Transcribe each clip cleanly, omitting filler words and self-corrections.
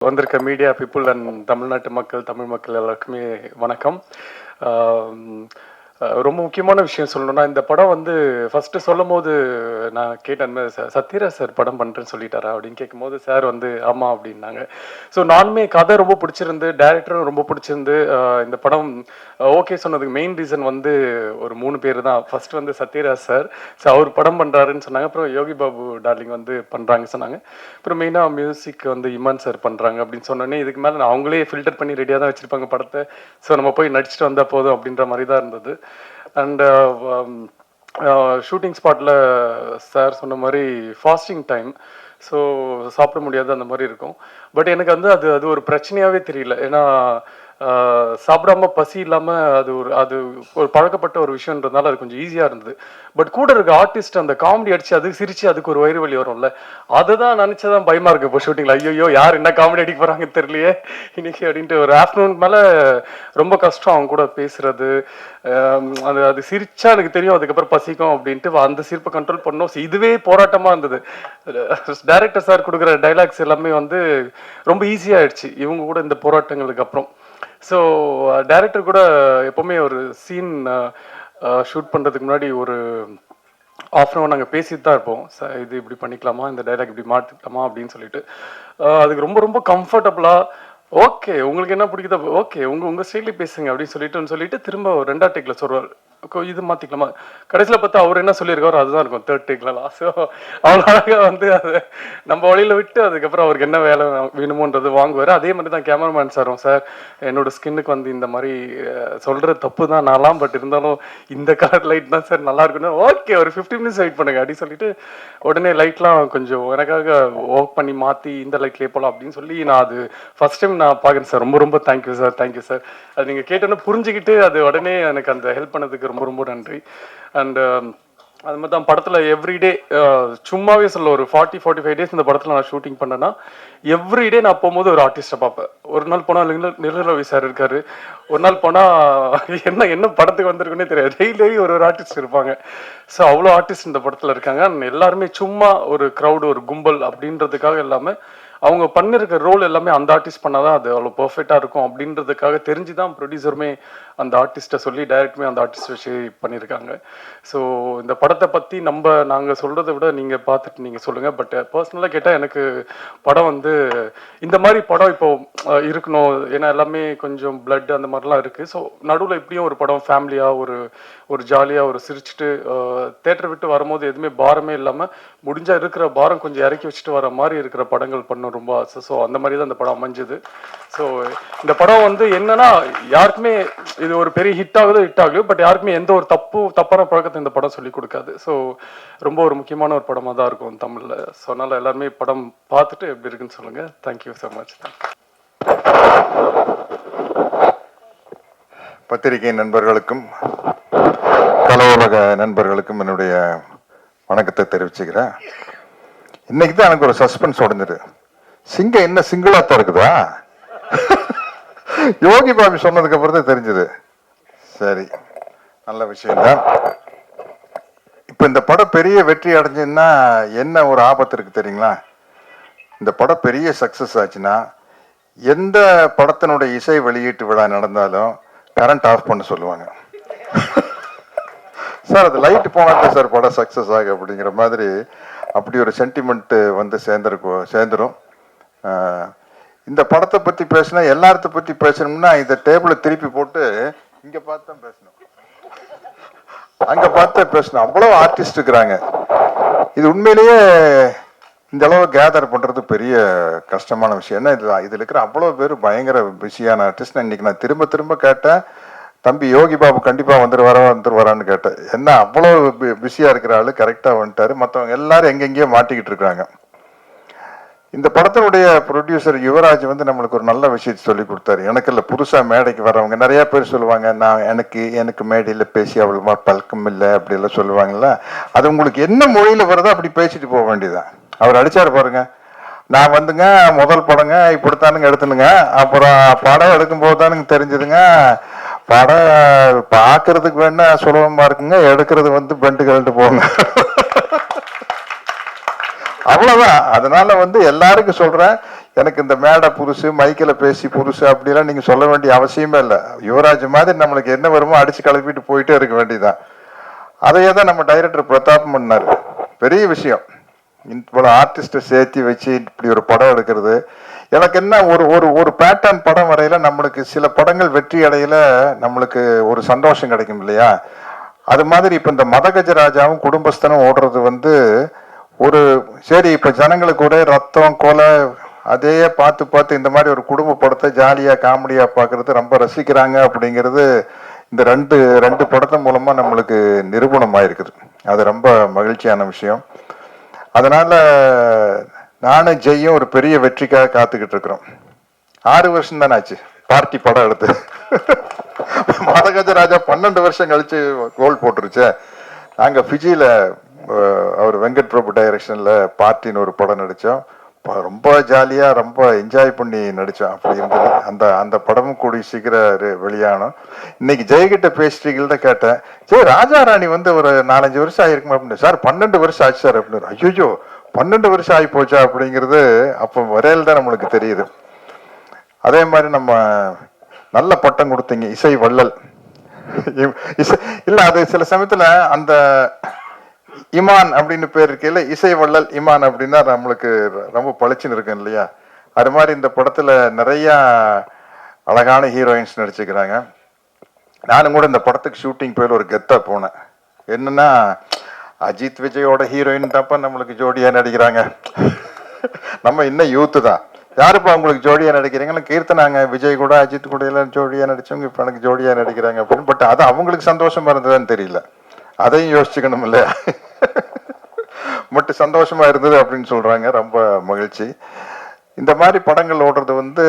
வந்திருக்க media people and தமிழ்நாட்டு மக்கள், தமிழ் மக்கள் எல்லாருக்குமே வணக்கம். ரொம்ப முக்கியமான விஷயம் சொல்லணும்னா, இந்த படம் வந்து ஃபஸ்ட்டு சொல்லும்போது நான் கேட்டேன், சத்யராஜ் சார் படம் பண்ணுறேன்னு சொல்லிட்டாரா அப்படின்னு கேட்கும்போது, சார் வந்து ஆமாம் அப்படின்னாங்க. ஸோ நானுமே கதை ரொம்ப பிடிச்சிருந்து, டேரக்டரும் ரொம்ப பிடிச்சிருந்து, இந்த படம் ஓகே சொன்னதுக்கு மெயின் ரீசன் வந்து ஒரு 3 பேர் தான். ஃபர்ஸ்ட் வந்து சத்யராஜ் சார், ஸோ அவர் படம் பண்ணுறாருன்னு சொன்னாங்க. அப்புறம் யோகி பாபு டார்லிங் வந்து பண்ணுறாங்க சொன்னாங்க. அப்புறம் மெயினாக மியூசிக் வந்து இமான் சார் பண்ணுறாங்க அப்படின்னு சொன்னோன்னே, இதுக்கு மேலே நான் அவங்களே ஃபில்டர் பண்ணி ரெடியாக தான் வச்சுருப்பாங்க படத்தை. ஸோ நம்ம போய் நடிச்சுட்டு வந்தால் போதும் அப்படின்ற மாதிரி தான் இருந்தது. அண்ட் ஷூட்டிங் ஸ்பாட்டில் சார் சொன்ன மாதிரி ஃபாஸ்டிங் டைம், ஸோ சாப்பிட முடியாது அந்த மாதிரி இருக்கும். பட் எனக்கு வந்து அது அது ஒரு பிரச்சனையாகவே தெரியல. ஏன்னா சாப்பிடாம பசி இல்லாமல் அது ஒரு பழக்கப்பட்ட ஒரு விஷயன்றதுனால அது கொஞ்சம் ஈஸியாக இருந்தது. பட் கூட இருக்க ஆர்டிஸ்ட் அந்த காமெடி அடித்து அதுக்கு சிரித்து அதுக்கு ஒரு வயிறு வலி வரும்ல, அதை தான் நினச்சதான் பயமாக இருக்குது இப்போ ஷூட்டிங்கில். ஐயோ யார் என்ன காமெடி அடிக்க போகிறாங்கன்னு தெரியலையே இன்னைக்கு அப்படின்ட்டு. ஒரு ஆஃப்டர்நூன் மேலே ரொம்ப கஷ்டம் அவங்க கூட பேசுறது. அது சிரிச்சா எனக்கு தெரியும் அதுக்கப்புறம் பசிக்கும் அப்படின்ட்டு அந்த சிரிப்பை கண்ட்ரோல் பண்ணோம். இதுவே போராட்டமாக இருந்தது. டைரக்டர் சார் கொடுக்குற டைலாக்ஸ் எல்லாமே வந்து ரொம்ப ஈஸியாகிடுச்சு இவங்க கூட இந்த போராட்டங்களுக்கு அப்புறம். ஸோ டைரக்டர் கூட எப்போவுமே ஒரு சீன் ஷூட் பண்ணுறதுக்கு முன்னாடி ஒரு ஆஃப்டர்நூன் நாங்கள் பேசிட்டு தான் இருப்போம். இது இப்படி பண்ணிக்கலாமா, இந்த டைலாக் இப்படி மாற்றிக்கலாமா அப்படின்னு சொல்லிட்டு. அதுக்கு ரொம்ப ரொம்ப கம்ஃபர்டபுளாக ஓகே உங்களுக்கு என்ன பிடிக்குதோ ஓகே உங்கள் ஸ்டைலே பேசுங்க அப்படின்னு சொல்லிட்டு திரும்ப ஒரு 2ஆவது டேக்கில் சொல்கிறார், இது மாற்றிக்கலாமா. கடைசியில் பார்த்தா அவர் என்ன சொல்லியிருக்காரோ அதுதான் இருக்கும் 3rd டேக்லாம். ஸோ அவ்வளோ அழகாக வந்து அதை நம்ம வழியில் விட்டு அதுக்கப்புறம் அவருக்கு என்ன வேலை வேணுமோன்றது வாங்குவார். அதே மாதிரி தான் கேமராமேன் சாரும், சார் என்னோட ஸ்கின்னுக்கு வந்து இந்த மாதிரி சொல்கிற தப்பு தான் நான்லாம், பட் இருந்தாலும் இந்த கலர் லைட் தான் சார் நல்லா இருக்குன்னு. ஓகே ஒரு 15 மினிட்ஸ் வெயிட் பண்ணுங்க அப்படின்னு சொல்லிட்டு உடனே லைட்லாம் கொஞ்சம் எனக்காக ஒர்க் பண்ணி மாற்றி இந்த லைட்லேயே போகலாம் அப்படின்னு சொல்லி நான் அது ஃபர்ஸ்ட் டைம் நான் பார்க்குறேன் சார். ரொம்ப ரொம்ப தேங்க்யூ சார். அது நீங்கள் கேட்டோன்னு புரிஞ்சுக்கிட்டு அது உடனே எனக்கு அந்த ஹெல்ப் பண்ணதுக்கு ரொம்ப ரொம்ப நன்றி. அண்ட் அது மாதிரி தான் படத்தில் எவ்ரிடே சும்மாவே சொல்ல ஒரு 40-45 டேஸ் இந்த படத்தில் நான் ஷூட்டிங் பண்ணேன்னா எவ்ரிடே நான் போகும்போது ஒரு ஆர்டிஸ்ட்டை பார்ப்பேன். ஒரு நாள் போனால் நிரவி சார் இருக்காரு, ஒரு நாள் போனால் என்ன படத்துக்கு வந்திருக்குன்னே தெரியாது, டெய்லி ஒரு ஆர்டிஸ்ட் இருப்பாங்க. ஸோ அவ்வளோ ஆர்டிஸ்ட் இந்த படத்தில் இருக்காங்க. எல்லாருமே சும்மா ஒரு க்ரௌடு ஒரு கும்பல் அப்படின்றதுக்காக இல்லாமல் அவங்க பண்ணிருக்க ரோல் எல்லாமே அந்த ஆர்டிஸ்ட் பண்ணாதான் அது அவ்வளோ பர்ஃபெக்டாக இருக்கும் அப்படின்றதுக்காக தெரிஞ்சு தான் ப்ரொடியூசருமே அந்த ஆர்டிஸ்ட்டை சொல்லி டைரக்டுமே அந்த ஆர்டிஸ்ட் வச்சு பண்ணியிருக்காங்க. ஸோ இந்த படத்தை பற்றி நாங்கள் சொல்கிறத விட நீங்கள் பார்த்துட்டு நீங்கள் சொல்லுங்கள். பட் பர்சனலாக கேட்டால் எனக்கு படம் வந்து இந்த மாதிரி படம் இப்போ இருக்கணும். ஏன்னா எல்லாமே கொஞ்சம் பிளட் அந்த மாதிரிலாம் இருக்குது. ஸோ நடுவில் இப்படியும் ஒரு படம் ஃபேமிலியாக ஒரு ஜாலியாக ஒரு சிரிச்சுட்டு தேட்டரை விட்டு வரும்போது எதுவுமே பாரமே இல்லாமல் முடிஞ்சால் இருக்கிற பாரம் கொஞ்சம் இறக்கி வச்சுட்டு வர மாதிரி இருக்கிற படங்கள் பண்ணணும் ரொம்ப ஆசை. ஸோ அந்த மாதிரி தான் இந்த படம் அமைஞ்சது. ஸோ இந்த படம் வந்து என்னன்னா யாருக்குமே இது ஒரு பெரிய ஹிட் ஆகுது, பட் யாருக்குமே எந்த ஒரு தப்பான பழக்கத்தை இந்த படம் சொல்லி கொடுக்காது. ஸோ ரொம்ப ஒரு முக்கியமான ஒரு படமாக தான் இருக்கும் தமிழில். ஸோ அதனால் எல்லாருமே படம் பார்த்துட்டு எப்படி இருக்குன்னு சொல்லுங்கள். Thank you so much. பத்திரிகை நண்பர்களுக்கும் கலோலக நண்பர்களுக்கும் என்னுடைய வணக்கத்தை தெரிவிச்சுக்கிறேன். இன்னைக்கு தான் எனக்கு ஒரு சஸ்பென்ஸ் உடஞ்சிரு. சிங்கம் என்ன சிங்கிளா தான் இருக்குதா? யோகி பாபி சொன்னதுக்கு அப்புறம் தான் தெரிஞ்சது. சரி, நல்ல விஷயம்தான். இப்ப இந்த படம் பெரிய வெற்றி அடைஞ்சுன்னா என்ன ஒரு ஆபத்து இருக்கு தெரியுங்களா? இந்த படம் பெரிய சக்சஸ் ஆச்சுன்னா எந்த படத்தினுடைய இசை வெளியீட்டு விழா நடந்தாலும் கரண்ட் ஆஃப் பண்ண சொல்லுவாங்க. சார் அது லைட் போனாதான் சார் படம் சக்சஸ் ஆகும் அப்படிங்கிற மாதிரி அப்படி ஒரு சென்டிமெண்ட் வந்து சேர்ந்துரும். இந்த படத்தை பற்றி பேசினா எல்லாத்த பற்றி பேசணும்னா இந்த டேபிளை திருப்பி போட்டு இங்கே பார்த்து தான் பேசணும், அங்கே பார்த்து பேசணும். அவ்வளோ ஆர்டிஸ்ட் இருக்கிறாங்க. இது உண்மையிலேயே இந்த அளவு கேதர் பண்ணுறது பெரிய கஷ்டமான விஷயம். ஏன்னா இதில் இருக்கிற அவ்வளோ பேர் பயங்கர பிஸியான ஆர்டிஸ்ட். இன்னைக்கு நான் திரும்ப கேட்டேன், தம்பி யோகி பாபு கண்டிப்பாக வந்துருவாரான்னு கேட்டேன். என்ன அவ்வளோ பிஸியாக இருக்கிற ஆள் கரெக்டாக வந்துட்டாரு. மற்றவங்க எல்லாரும் எங்கெங்கேயோ மாட்டிக்கிட்டு இருக்காங்க. இந்த படத்தினுடைய ப்ரொடியூசர் யுவராஜ் வந்து நம்மளுக்கு ஒரு நல்ல விஷயத்தை சொல்லி கொடுத்தாரு. எனக்கு இல்லை, புதுசாக மேடைக்கு வர்றவங்க நிறைய பேர் சொல்லுவாங்க, நான் எனக்கு மேடையில் பேசி அவ்வளோமா பழக்கம் இல்லை அப்படிலாம் சொல்லுவாங்கல்ல. அது உங்களுக்கு என்ன மொழியில் வருதோ அப்படி பேசிட்டு போக வேண்டியதான். அவர் அடிச்சாரு பாருங்க, நான் வந்துங்க முதல் படங்க இப்படித்தானுங்க எடுத்துனுங்க, அப்புறம் படம் எடுக்கும் போது தானுங்க தெரிஞ்சதுங்க, படம் பார்க்கறதுக்கு வேணா சுலபமா இருக்குங்க, எடுக்கிறது வந்து பெண்டு கழட்டு போங்க. அவ்வளவுதான். அதனால வந்து எல்லாருக்கும் சொல்றேன், எனக்கு இந்த மேடை புதுசு, மைக்கில் பேசி புதுசு அப்படிலாம் நீங்கள் சொல்ல வேண்டிய அவசியமே இல்லை. யுவராஜ் மாதிரி நம்மளுக்கு என்ன வருமோ அடிச்சு கிளப்பிட்டு போயிட்டே இருக்க வேண்டியதுதான். அதையே தான் நம்ம டைரக்டர் பிரதாப் பண்ணார். பெரிய விஷயம். இவ்வளோ ஆர்டிஸ்ட்டை சேர்த்து வச்சு இப்படி ஒரு படம் எடுக்கிறது. எனக்கு என்ன ஒரு ஒரு ஒரு பேட்டர்ன் படம் வரையில நம்மளுக்கு சில படங்கள் வெற்றி அடையில நம்மளுக்கு ஒரு சந்தோஷம் கிடைக்கும் இல்லையா? அது மாதிரி இப்போ இந்த மதகஜராஜாவும் குடும்பஸ்தனும் ஓடுறது வந்து ஒரு சரி, இப்போ ஜனங்களுக்கு ஒரே ரத்தம் கொலை அதையே பார்த்து பார்த்து இந்த மாதிரி ஒரு குடும்ப படத்தை ஜாலியாக காமெடியாக பார்க்கறது ரொம்ப ரசிக்கிறாங்க அப்படிங்கிறது இந்த ரெண்டு ரெண்டு படத்து மூலமா நம்மளுக்கு நிரூபணமாயிருக்குது. அது ரொம்ப மகிழ்ச்சியான விஷயம். அதனால நானும் ஜெய்யும் ஒரு பெரிய வெற்றிக்காக காத்துக்கிட்டு இருக்கிறோம். 6 வருஷம் தானே ஆச்சு பார்ட்டி படம் எடுத்து. மதகஜராஜா 12 வருஷம் கழிச்சு கோல் போட்டுருச்சு. நாங்கள் ஃபிஜியில் அவர் வெங்கட் பிரபு டைரக்ஷனில் பார்ட்டின்னு ஒரு படம் நடித்தோம். ரொம்ப ஜாலியாக ரொம்ப என்ஜாய் பண்ணி நடித்தோம். அப்படி இருந்தது. அந்த அந்த படமும் கூடி சீக்கிரம் வெளியானோம். இன்னைக்கு ஜெயகிட்ட பேசிட்டீங்கள்ட்ட கேட்டேன், சரி ராஜா ராணி வந்து ஒரு 4-5 வருஷம் ஆயிருக்குமா அப்படின்னு. சார் 12 வருஷம் ஆச்சு சார் அப்படின்னு. ஐயோ 12 வருஷம் ஆகி போச்சா அப்படிங்கிறது அப்போ வரையில் தான் நம்மளுக்கு தெரியுது. அதே மாதிரி நம்ம நல்ல பட்டம் கொடுத்தீங்க, இசை வள்ளல். இசை இல்லை, அது சில சமயத்தில் அந்த இமான் அப்படின்னு பேர் இருக்கையில இசை வள்ளல் இமான் அப்படின்னா நம்மளுக்கு ரொம்ப பளிச்சுன்னு இருக்கும் இல்லையா? அது மாதிரி இந்த படத்துல நிறைய அழகான ஹீரோயின்ஸ் நடிச்சுக்கிறாங்க. நானும் கூட இந்த படத்துக்கு ஷூட்டிங் போயில ஒரு கெத்தா போனேன். என்னன்னா, அஜித் விஜயோட ஹீரோயின் தான்ப்பா நம்மளுக்கு ஜோடியா நடிக்கிறாங்க. நம்ம இன்னும் யூத்து தான். யாருப்பா உங்களுக்கு ஜோடியா நடிக்கிறீங்க? கீர்த்தனாங்க விஜய் கூட அஜித் கூட எல்லாம் ஜோடியா நடிச்சவங்க இப்ப எனக்கு ஜோடியா நடிக்கிறாங்க அப்படின்னு. பட் அது அவங்களுக்கு சந்தோஷமா இருந்ததுன்னு தெரியல. அதையும் யோசிச்சுக்கணும் இல்லையா? மட்டும் சந்தோஷமா இருந்தது அப்படின்னு சொல்றாங்க. ரொம்ப மகிழ்ச்சி. இந்த மாதிரி படங்கள் ஓடுறது வந்து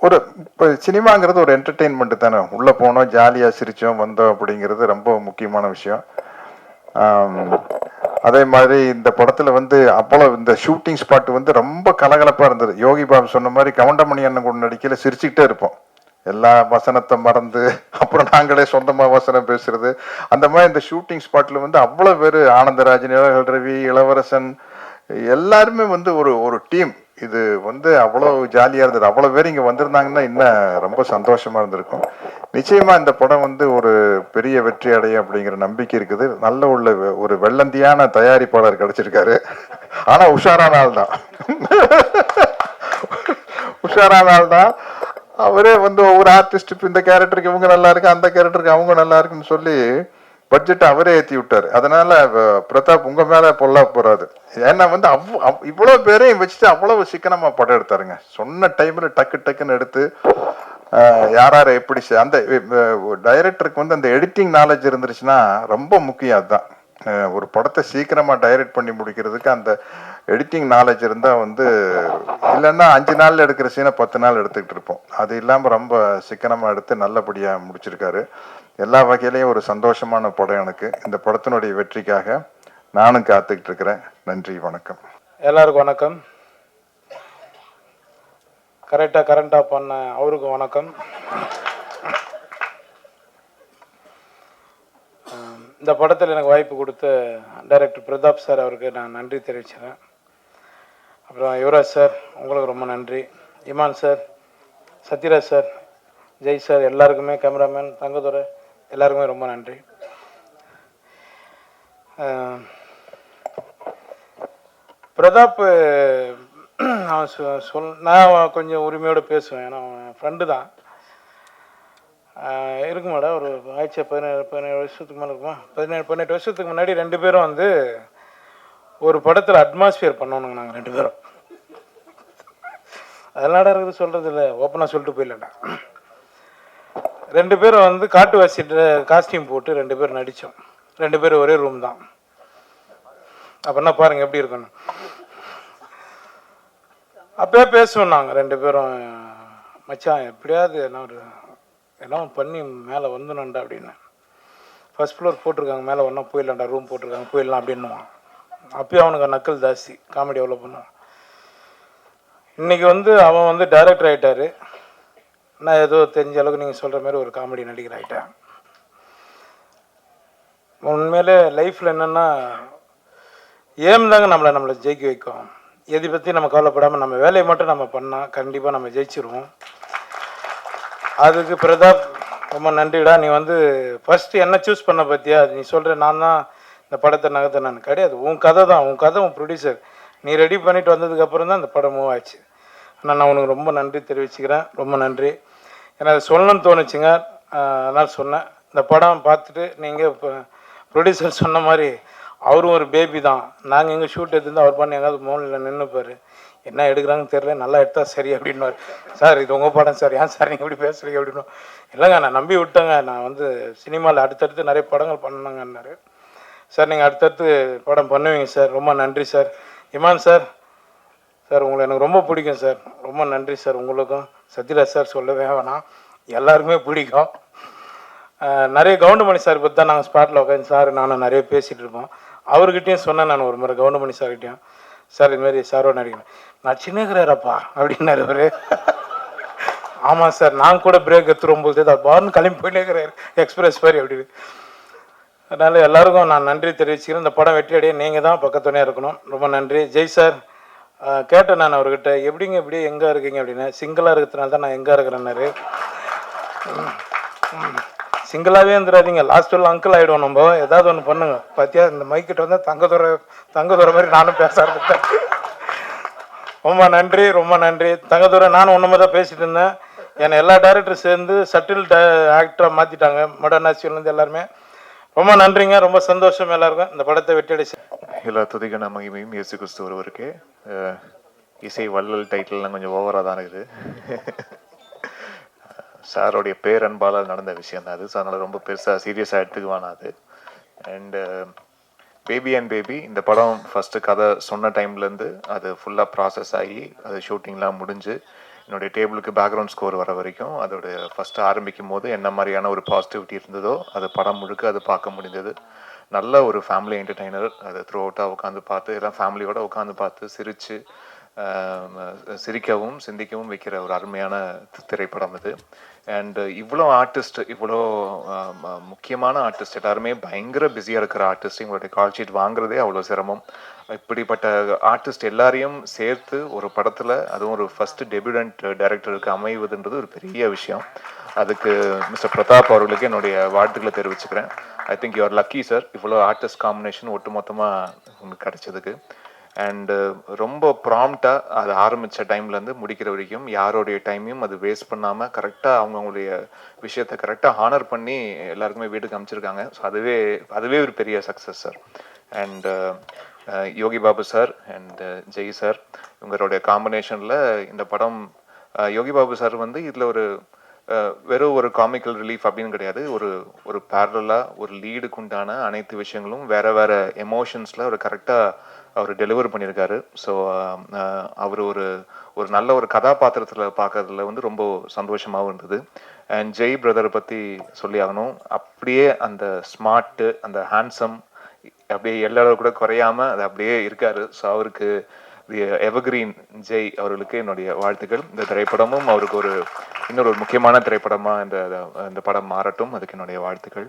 ஒரு இப்போ சினிமாங்கிறது ஒரு என்டர்டெயின்மெண்ட் தானே. உள்ள போனோம், ஜாலியா சிரிச்சோம், வந்தோம் அப்படிங்கிறது ரொம்ப முக்கியமான விஷயம். அதே மாதிரி இந்த படத்துல வந்து அவ்வளவு இந்த ஷூட்டிங் ஸ்பாட் வந்து ரொம்ப கலகலப்பா இருந்தது. யோகி பாபு சொன்ன மாதிரி கவுண்டமணி அண்ணன் கூட நடிக்கல சிரிச்சுக்கிட்டே இருப்போம். எல்லா வசனத்தை மறந்து அப்புறம் நாங்களே சொந்தமா வசனம் பேசுறது. அந்த மாதிரி இந்த ஷூட்டிங் ஸ்பாட்ல வந்து அவ்வளவு பேர், ஆனந்தராஜன், ரவி, இளவரசன் எல்லாருமே வந்து ஒரு ஒரு டீம். இது வந்து அவ்வளவு ஜாலியா இருந்தது. அவ்வளவு பேர் இங்க வந்திருந்தாங்கன்னா இன்னும் ரொம்ப சந்தோஷமா இருந்திருக்கும். நிச்சயமா இந்த படம் வந்து ஒரு பெரிய வெற்றி அடையும் அப்படிங்கிற நம்பிக்கை இருக்குது. நல்ல ஒரு வெள்ளந்தியான தயாரிப்பாளர் கிடைச்சிருக்காரு. ஆனா உஷாரான ஆள் தான். உஷாரான ஆள் தான். அவரே வந்து ஒவ்வொரு ஆர்டிஸ்ட் இந்த கேரக்டருக்கு இவங்க நல்லா இருக்கு, அந்த கேரக்டருக்கு அவங்க நல்லா இருக்குன்னு சொல்லி பட்ஜெட் அவரே ஏற்றி விட்டாரு. அதனால பிரதாப் உங்க மேல பொல்லா போறாது. ஏன்னா வந்து இவ்வளவு பேரையும் வச்சுட்டு அவ்வளவு சிக்கனமா படம் எடுத்தாருங்க. சொன்ன டைம்ல டக்கு டக்குன்னு எடுத்து யார எப்படி அந்த டைரக்டருக்கு வந்து அந்த எடிட்டிங் நாலேஜ் இருந்துருச்சுன்னா ரொம்ப முக்கியம். அதுதான் ஒரு படத்தை சீக்கிரமா டைரக்ட் பண்ணி முடிக்கிறதுக்கு அந்த எடிட்டிங் நாலேஜ் இருந்தா வந்து, இல்லைன்னா 5 நாள்ல எடுக்கிற சீனை 10 நாள் எடுத்துக்கிட்டு இருப்போம். அது இல்லாம ரொம்ப சிக்கனமா எடுத்து நல்லபடியா முடிச்சிருக்காரு. எல்லா வகையிலையும் ஒரு சந்தோஷமான படம் எனக்கு. இந்த படத்தினுடைய வெற்றிக்காக நானும் காத்துக்கிட்டு இருக்கிறேன். நன்றி, வணக்கம். எல்லாருக்கும் வணக்கம். கரெக்டா பண்ண அவருக்கும் வணக்கம். இந்த படத்தில் எனக்கு வாய்ப்பு கொடுத்த டைரக்டர் பிரதாப் சார் அவருக்கு நான் நன்றி தெரிவிச்சுறேன். அப்புறம் யுவராஜ் சார் உங்களுக்கு ரொம்ப நன்றி. Imman sir, Sathyaraj sir, Jai sir, எல்லாருக்குமே, கேமராமேன் தங்கதுரை எல்லாருக்குமே ரொம்ப நன்றி. பிரதாப் நான் கொஞ்சம் உரிமையோடு பேசுவேன். ஏன்னா அவன் ஃப்ரெண்டு தான். இருக்கு மேடம், ஒரு ஆயிடுச்சு 17 வருஷத்துக்கு மேலே இருக்குமா, 18 வருஷத்துக்கு முன்னாடி 2 பேரும் வந்து ஒரு படத்தில் அட்மாஸ்பியர் பண்ணணுங்க. நாங்கள் 2 பேரும் அதெல்லாம் இருக்குது சொல்கிறது இல்லை, ஓப்பனாக சொல்லிட்டு போயிடலடா. 2 பேரும் வந்து காட்டுவாசிட்டு காஸ்டியூம் போட்டு 2 பேரும் நடித்தோம். 2 பேரும் ஒரே ரூம் தான். அப்படின்னா பாருங்கள் எப்படி இருக்கணும். அப்பயே பேசுவோம் நாங்கள் 2 பேரும், மச்சான் எப்படியாவது எல்லாம் பண்ணி மேலே வந்துடணுண்டா அப்படின்னு. ஃபர்ஸ்ட் ஃப்ளோர் போட்டிருக்காங்க, மேலே ஒன்றா போயிடலாம்டா, ரூம் போட்டிருக்காங்க, போயிடலாம் அப்படின்னுவான். அப்பயும் அவனுக்கு நக்கல் ஜாஸ்தி, காமெடி எவ்வளோ பண்ணுவான். இன்றைக்கி வந்து அவன் வந்து டைரக்டர் ஆகிட்டார். நான் ஏதோ தெரிஞ்ச அளவுக்கு நீங்கள் சொல்கிற மாதிரி ஒரு காமெடி நடிகர் ஆகிட்டேன். உண்மையிலே லைஃப்பில் என்னென்னா ஏம் தாங்க நம்மளை ஜெயிக்க வைக்கும். எதை பற்றி நம்ம கவலைப்படாமல் நம்ம வேலையை மட்டும் நம்ம பண்ணால் கண்டிப்பாக நம்ம ஜெயிச்சிருவோம். அதுக்கு பிரதாப் ரொம்ப நன்றிடா. நீ வந்து ஃபஸ்ட்டு என்ன சூஸ் பண்ண பற்றியா, நீ சொல்கிற நான் தான் இந்த படத்தை நகர்த்த நான் கிடையாது. உன் கதை தான், உன் கதை, உன் ப்ரொடியூசர் நீ ரெடி பண்ணிட்டு வந்ததுக்கப்புறம் தான் இந்த படம் மூவ் ஆச்சு. ஆனால் நான் உனக்கு ரொம்ப நன்றி தெரிவிச்சுக்கிறேன். ரொம்ப நன்றி. எனக்கு அது சொல்லணும்னு தோணுச்சுங்க, அதனால் சொன்னேன். இந்த படம் பார்த்துட்டு நீங்கள் இப்போ ப்ரொடியூசர் சொன்ன மாதிரி அவரும் ஒரு பேபி தான். நாங்கள் எங்கள் ஷூட் எடுத்துருந்து அவர் பண்ணி எங்காவது மோனில் நின்றுப்பார், என்ன எடுக்கிறாங்கன்னு தெரியல, நல்லா எடுத்தால் சரி அப்படின்னுவார். சார் இது உங்கள் படம் சார், ஏன் சார் நீங்கள் இப்படி பேசுகிறீங்க அப்படின்னு. இல்லைங்க நான் நம்பி விட்டேங்க, நான் வந்து சினிமாவில் அடுத்தடுத்து நிறைய படங்கள் பண்ணணுங்கன்னாரு. சார் நீங்கள் அடுத்தடுத்து படம் பண்ணுவீங்க சார், ரொம்ப நன்றி சார். இமான் சார், சார் உங்களை எனக்கு ரொம்ப பிடிக்கும் சார், ரொம்ப நன்றி சார். உங்களுக்கும் சத்யராஜ் சார் சொல்லவே வேணாம், எல்லாருக்குமே பிடிக்கும். நிறைய கவுண்டமணி சார் பற்றி தான் நாங்கள் ஸ்பாட்டில் உட்காந்து சார் நானும் நிறைய பேசிகிட்டு இருப்போம். அவர்கிட்டையும் சொன்னேன் நான் ஒரு முறை கவுண்டமணி சார்கிட்டையும், சார் இதுமாரி சாரோட நடிக்கிறேன், நான் சின்னகிறாரப்பா அப்படின்னாரு அவர். ஆமாம் சார், நான் கூட பிரேக் எடுத்துரும்போது தான் பாருன்னு கிளம்பி போயிட்டேங்கிறார் எக்ஸ்பிரஸ் மாதிரி அப்படின்னு. அதனால் எல்லாருக்கும் நான் நன்றி தெரிவிச்சுக்கிறேன். இந்த படம் வெற்றி அடைய நீங்கள் தான் பக்கத்துணையாக இருக்கணும். ரொம்ப நன்றி. ஜெய் சார், கேட்டேன் நான் அவர்கிட்ட, எப்படிங்க இப்படி எங்கே இருக்கீங்க அப்படின்னு. சிங்கிளாக இருக்கிறதுனால தான் நான் எங்கே இருக்கிறேன்னாரு. சிங்கிளாகவே இருந்துடாதீங்க, லாஸ்ட் வரலாம் அங்கிள் ஆகிடுவோம், நம்ம ஏதாவது ஒன்று பண்ணுங்க. பார்த்தியா இந்த மைக்கிட்ட வந்து தங்கதுரை மாதிரி நானும் பேச ஆரம்பித்தேன். ரொம்ப நன்றி, ரொம்ப நன்றி. தங்கதுரை நானும் ஒன்றுமே தான் பேசிகிட்டு இருந்தேன். என்னை எல்லா டேரக்டரும் சேர்ந்து சட்டில் ஆக்டராக மாற்றிட்டாங்க, மடர்னாசியிலேருந்து எல்லாருமே. ரொம்ப நன்றிங்க, ரொம்ப சந்தோஷம் எல்லாருக்கும். இந்த படத்தை வெற்றியடிச்சு எல்லா துதிகன மகிமையும் இயேசு கிறிஸ்து ஒருவருக்கு. இசை வள்ளல் டைட்டில்லாம் கொஞ்சம் ஓவராக தான் இருக்குது. சாரோடைய பேரன்பால் நடந்த விஷயம் தான் அது. ஸோ அதனால் ரொம்ப பெருசாக சீரியஸாக எடுத்துக்குவானா அது. அண்டு பேபி அண்ட் பேபி இந்த படம் ஃபஸ்ட்டு கதை சொன்ன டைம்லேருந்து அது ஃபுல்லாக ப்ராசஸ் ஆகி அது ஷூட்டிங்லாம் முடிஞ்சு என்னுடைய டேபிளுக்கு பேக்ரவுண்ட் ஸ்கோர் வர வரைக்கும் அதோட ஃபஸ்ட்டு ஆரம்பிக்கும் போது என்ன மாதிரியான ஒரு பாசிட்டிவிட்டி இருந்ததோ அது படம் முழுக்க அது பார்க்க முடிந்தது. நல்ல ஒரு ஃபேமிலி என்டர்டெய்னர். அது த்ரூ அவுட்டாக உட்காந்து பார்த்து எல்லாம் ஃபேமிலியோட உட்காந்து பார்த்து சிரித்து சிரிக்கவும் சிந்திக்கவும் வைக்கிற ஒரு அருமையான திரைப்படம் இது. அண்ட் இவ்வளோ ஆர்டிஸ்ட், இவ்வளோ முக்கியமான ஆர்டிஸ்ட் எல்லாருமே பயங்கர பிஸியாக இருக்கிற ஆர்டிஸ்ட், இவங்களுடைய கால் ஷீட் வாங்குறதே அவ்வளோ சிரமம். இப்படிப்பட்ட ஆர்டிஸ்ட் எல்லாரையும் சேர்த்து ஒரு படத்தில், அதுவும் ஒரு ஃபஸ்ட்டு டெபியூடன்ட் டைரக்டருக்கு அமைவதுன்றது ஒரு பெரிய விஷயம். அதுக்கு மிஸ்டர் பிரதாப் அவர்களுக்கு என்னுடைய வாழ்த்துக்களை தெரிவிச்சுக்கிறேன். I think you are lucky sir, இவ்வளோ ஆர்டிஸ்ட் காம்பினேஷன் ஒட்டு மொத்தமாக உங்களுக்கு கிடைச்சதுக்கு. அண்டு ரொம்ப ப்ராம்ப்டாக அது ஆரம்பித்த டைம்லேருந்து முடிக்கிற வரைக்கும் யாரோடைய டைமையும் அது வேஸ்ட் பண்ணாமல் கரெக்டாக அவங்களுடைய விஷயத்தை கரெக்டாக ஹானர் பண்ணி எல்லாருக்குமே வீட்டுக்கு அமைச்சிருக்காங்க. ஸோ அதுவே ஒரு பெரிய success sir. And Yogi Babu sir and Jai sir, இவங்களுடைய காம்பினேஷனில் இந்த படம், யோகி பாபு சார் வந்து இதில் ஒரு வெறும் ஒரு காமிக்கல் ரிலீஃப் அப்படின்னு கிடையாது, ஒரு பேரலாக ஒரு லீடுக்கு உண்டான அனைத்து விஷயங்களும் வேறு வேறு எமோஷன்ஸில் ஒரு கரெக்டாக அவர் டெலிவர் பண்ணியிருக்காரு. ஸோ அவர் ஒரு நல்ல ஒரு கதாபாத்திரத்தில் பார்க்கறதுல வந்து ரொம்ப சந்தோஷமாகவும் இருந்தது. அண்ட் ஜெய் பிரதரை பற்றி சொல்லி ஆகணும். அப்படியே அந்த ஸ்மார்ட்டு, அந்த ஹேண்ட்ஸம் அப்படியே எல்லாரும் கூட குறையாம அது அப்படியே இருக்காரு. ஸோ அவருக்கு எவர்கிரீன் ஜெய் அவர்களுக்கு என்னுடைய வாழ்த்துக்கள். இந்த திரைப்படமும் அவருக்கு இன்னொரு முக்கியமான திரைப்படமாக இந்த படம் மாறட்டும், அதுக்கு என்னுடைய வாழ்த்துக்கள்.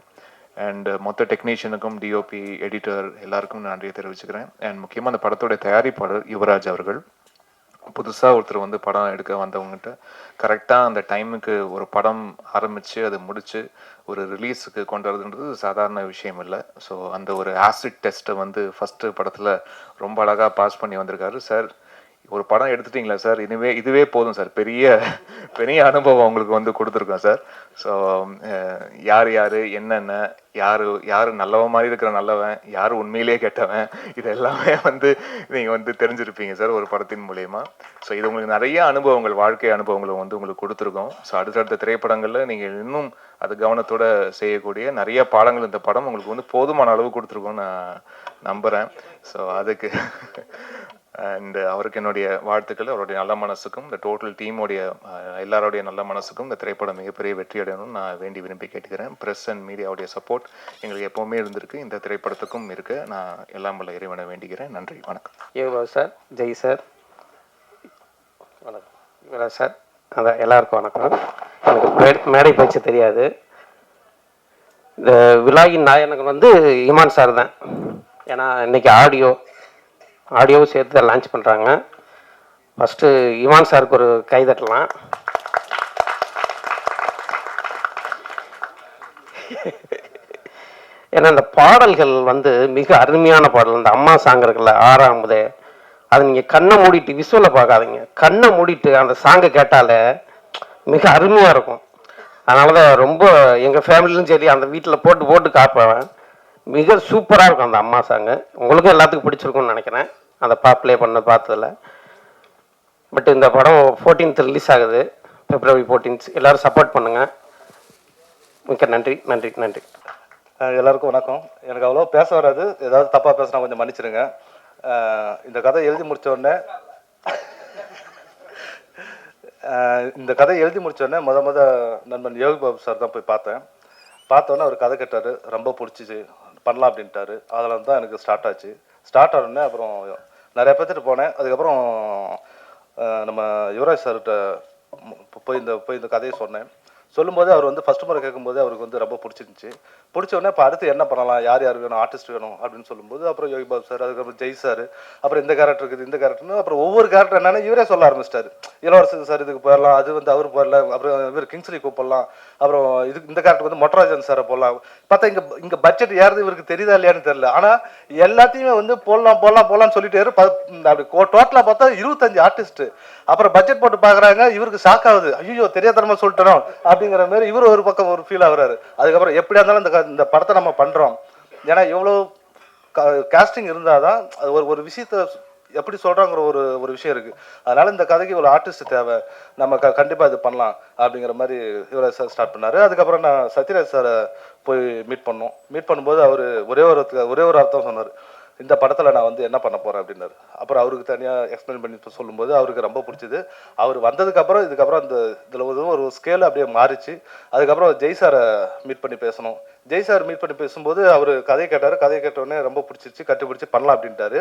அண்ட் மொத்த டெக்னீஷியனுக்கும், டிஓபி, எடிட்டர் எல்லாருக்கும் நன்றியை தெரிவிச்சுக்கிறேன். அண்ட் முக்கியமாக அந்த படத்தோடைய தயாரிப்பாளர் யுவராஜ் அவர்கள், புதுசாக ஒருத்தர் வந்து படம் எடுக்க வந்தவங்ககிட்ட கரெக்டாக அந்த டைமுக்கு ஒரு படம் ஆரம்பித்து அது முடித்து ஒரு ரிலீஸுக்கு கொண்டு வரதுன்றது சாதாரண விஷயம் இல்லை. ஸோ அந்த ஒரு ஆசிட் டெஸ்ட்டை வந்து ஃபஸ்ட்டு படத்தில் ரொம்ப அழகாக பாஸ் பண்ணி வந்திருக்காரு சார். ஒரு படம் எடுத்துட்டிங்களா சார், இதுவே போதும் சார், பெரிய அனுபவம் உங்களுக்கு வந்து கொடுத்துருக்கோம் சார். ஸோ யார் என்னென்ன, யார் நல்லவன் மாதிரி இருக்கிற நல்லவன், யார் உண்மையிலேயே கெட்டவன், இது எல்லாமே வந்து நீங்கள் வந்து தெரிஞ்சிருப்பீங்க சார் ஒரு படத்தின் மூலயமா. ஸோ இது உங்களுக்கு நிறைய அனுபவங்கள், வாழ்க்கை அனுபவங்களை வந்து உங்களுக்கு கொடுத்துருக்கோம். ஸோ அடுத்தடுத்த திரைப்படங்களில் நீங்கள் இன்னும் அது கவனத்தோடு செய்யக்கூடிய நிறைய பாடங்கள் இந்த படம் உங்களுக்கு வந்து போதுமான அளவு கொடுத்துருக்கோன்னு நான் நம்புகிறேன். ஸோ அதுக்கு அண்ட் அவருக்கு என்னுடைய வாழ்த்துக்கள். அவருடைய நல்ல மனசுக்கும் இந்த டோட்டல் டீமோடைய எல்லாருடைய நல்ல மனசுக்கும் இந்த திரைப்படம் மிகப்பெரிய வெற்றி அடையணும்னு நான் விரும்பி கேட்டுக்கிறேன். ப்ரெஸ் அண்ட் மீடியாவுடைய சப்போர்ட் எங்களுக்கு எப்போவுமே இருந்திருக்கு, இந்த திரைப்படத்துக்கும் இருக்கு. நான் எல்லாம் வல்ல இறைவனை வேண்டிக்கிறேன். நன்றி, வணக்கம். யோகா சார், ஜெய் சார், வணக்கம் சார். அதான் எல்லாருக்கும் வணக்கம். எனக்கு மேடை பேச்சு தெரியாது. இந்த விழாவின் நாயகன் வந்து இமான் சார் தான். ஏன்னா இன்னைக்கு ஆடியோ ஆடியோவும் சேர்த்து தான் லான்ச் பண்ணுறாங்க. ஃபஸ்ட்டு இவான் சாருக்கு ஒரு கை தட்டலாம். ஏன்னா இந்த பாடல்கள் வந்து மிக அருமையான பாடல். இந்த அம்மா சாங் இருக்குல்ல, ஆறாமதே, அது நீங்கள் கண்ணை மூடிட்டு விஷுவலில் பார்க்காதீங்க, கண்ணை மூடிட்டு அந்த சாங்கை கேட்டாலே மிக அருமையாக இருக்கும். அதனால தான் ரொம்ப எங்கள் ஃபேமிலியும் சரி அந்த வீட்டில் போட்டு போட்டு காப்பேன். மிக சூப்பராக இருக்கும் அந்த அம்மா சாங்கு. உங்களுக்கும் எல்லாத்துக்கும் பிடிச்சிருக்கும்னு நினைக்கிறேன் அந்த ப்ளே பண்ண பார்த்ததில். பட் இந்த படம் 14th ரிலீஸ் ஆகுது, February 14th. எல்லோரும் சப்போர்ட் பண்ணுங்கள். மிக்க நன்றி நன்றி நன்றி. எல்லாருக்கும் வணக்கம். எனக்கு அவ்வளோ பேச வராது, ஏதாவது தப்பாக பேசினா கொஞ்சம் மன்னிச்சிடுங்க. இந்த கதை எழுதி முடித்த உடனே நண்பன் யோகி பாபு சார் தான் போய் பார்த்தோன்னே அவர் கதை கேட்டார், ரொம்ப பிடிச்சிச்சு, பண்ணலாம் அப்படின்ட்டாரு. அதில் தான் எனக்கு ஸ்டார்ட் ஆச்சு. ஸ்டார்ட் ஆனோடனே அப்புறம் நிறைய பேர்த்துட்டு போனேன். அதுக்கப்புறம் நம்ம யுவராஜ் சார்கிட்ட போய் இந்த கதையை சொன்னேன். சொல்லும்போது அவர் வந்து ஃபஸ்ட் முறை கேட்கும்போது அவருக்கு வந்து ரொம்ப பிடிச்சிருந்துச்சி. பிடிச்ச உடனே இப்போ அடுத்து என்ன பண்ணலாம், யார் யார் வேணும், ஆர்டிஸ்ட் வேணும் அப்படின்னு சொல்லும்போது அப்புறம் யோகி பாபு சார், அதுக்கப்புறம் ஜெய் சார், அப்புறம் இந்த கேரக்டர் இருக்குது, இந்த கேரக்டர்னு அப்புறம் ஒவ்வொரு கேரக்டர் என்னென்னா இவரே சொல்ல ஆரம்பிச்சிட்டாரு. இளவரசு சார் இதுக்கு போயிடலாம், அது வந்து அவர் போயிடல, அப்புறம் இவர் கிங்ஸ்லி கூப்பிடலாம், அப்புறம் இந்த கேரக்டர் வந்து மொட்டராஜன் சாரை போடலாம். பார்த்தா இங்கே பட்ஜெட் யாருது இவருக்கு தெரியுதா இல்லையான்னு தெரியல. ஆனால் எல்லாத்தையுமே வந்து போடலாம்னு சொல்லிட்டு அப்படி டோட்டலாக பார்த்தா 25 ஆர்டிஸ்ட்டு. அப்புறம் பட்ஜெட் போட்டு பார்க்குறாங்க, இவருக்கு ஷாக் ஆகுது, ஐயோ தெரியாதனமா சொல்லிட்டோம் அப்படிங்கிற மாதிரி இவர் ஒரு பக்கம் ஒரு ஃபீல் ஆகுறாரு. அதுக்கப்புறம் எப்படியா இருந்தாலும் இந்த படத்தை நம்ம பண்ணுறோம். ஏன்னா எவ்வளோ காஸ்டிங் இருந்தால் தான் அது ஒரு விஷயத்தை எப்படி சொல்கிறாங்கிற ஒரு விஷயம் இருக்குது. அதனால் இந்த கதைக்கு ஒரு ஆர்டிஸ்ட் தேவை, நம்ம கண்டிப்பாக இது பண்ணலாம் அப்படிங்கிற மாதிரி யுவராஜ் சார் ஸ்டார்ட் பண்ணார். அதுக்கப்புறம் நான் சத்யராஜ் சாரை போய் மீட் பண்ணும்போது அவர் ஒரே ஒரு அர்த்தம் சொன்னார், இந்த படத்தில் நான் வந்து என்ன பண்ண போகிறேன் அப்படின்னாரு. அப்புறம் அவருக்கு தனியாக எக்ஸ்பிளைன் பண்ணி சொல்லும்போது அவருக்கு ரொம்ப பிடிச்சிது. அவர் வந்ததுக்கப்புறம் இதுக்கப்புறம் இதில் ஒரு ஸ்கேல் அப்படியே மாறிச்சு. அதுக்கப்புறம் ஜெய் சாரை மீட் பண்ணி பேசணும். ஜெய் சார் மீட் பண்ணி பேசும்போது அவர் கதையை கேட்டார். கதையை கேட்டோடனே ரொம்ப பிடிச்சிருச்சு, கட்டுப்பிடிச்சி பண்ணலாம் அப்படின்ட்டாரு.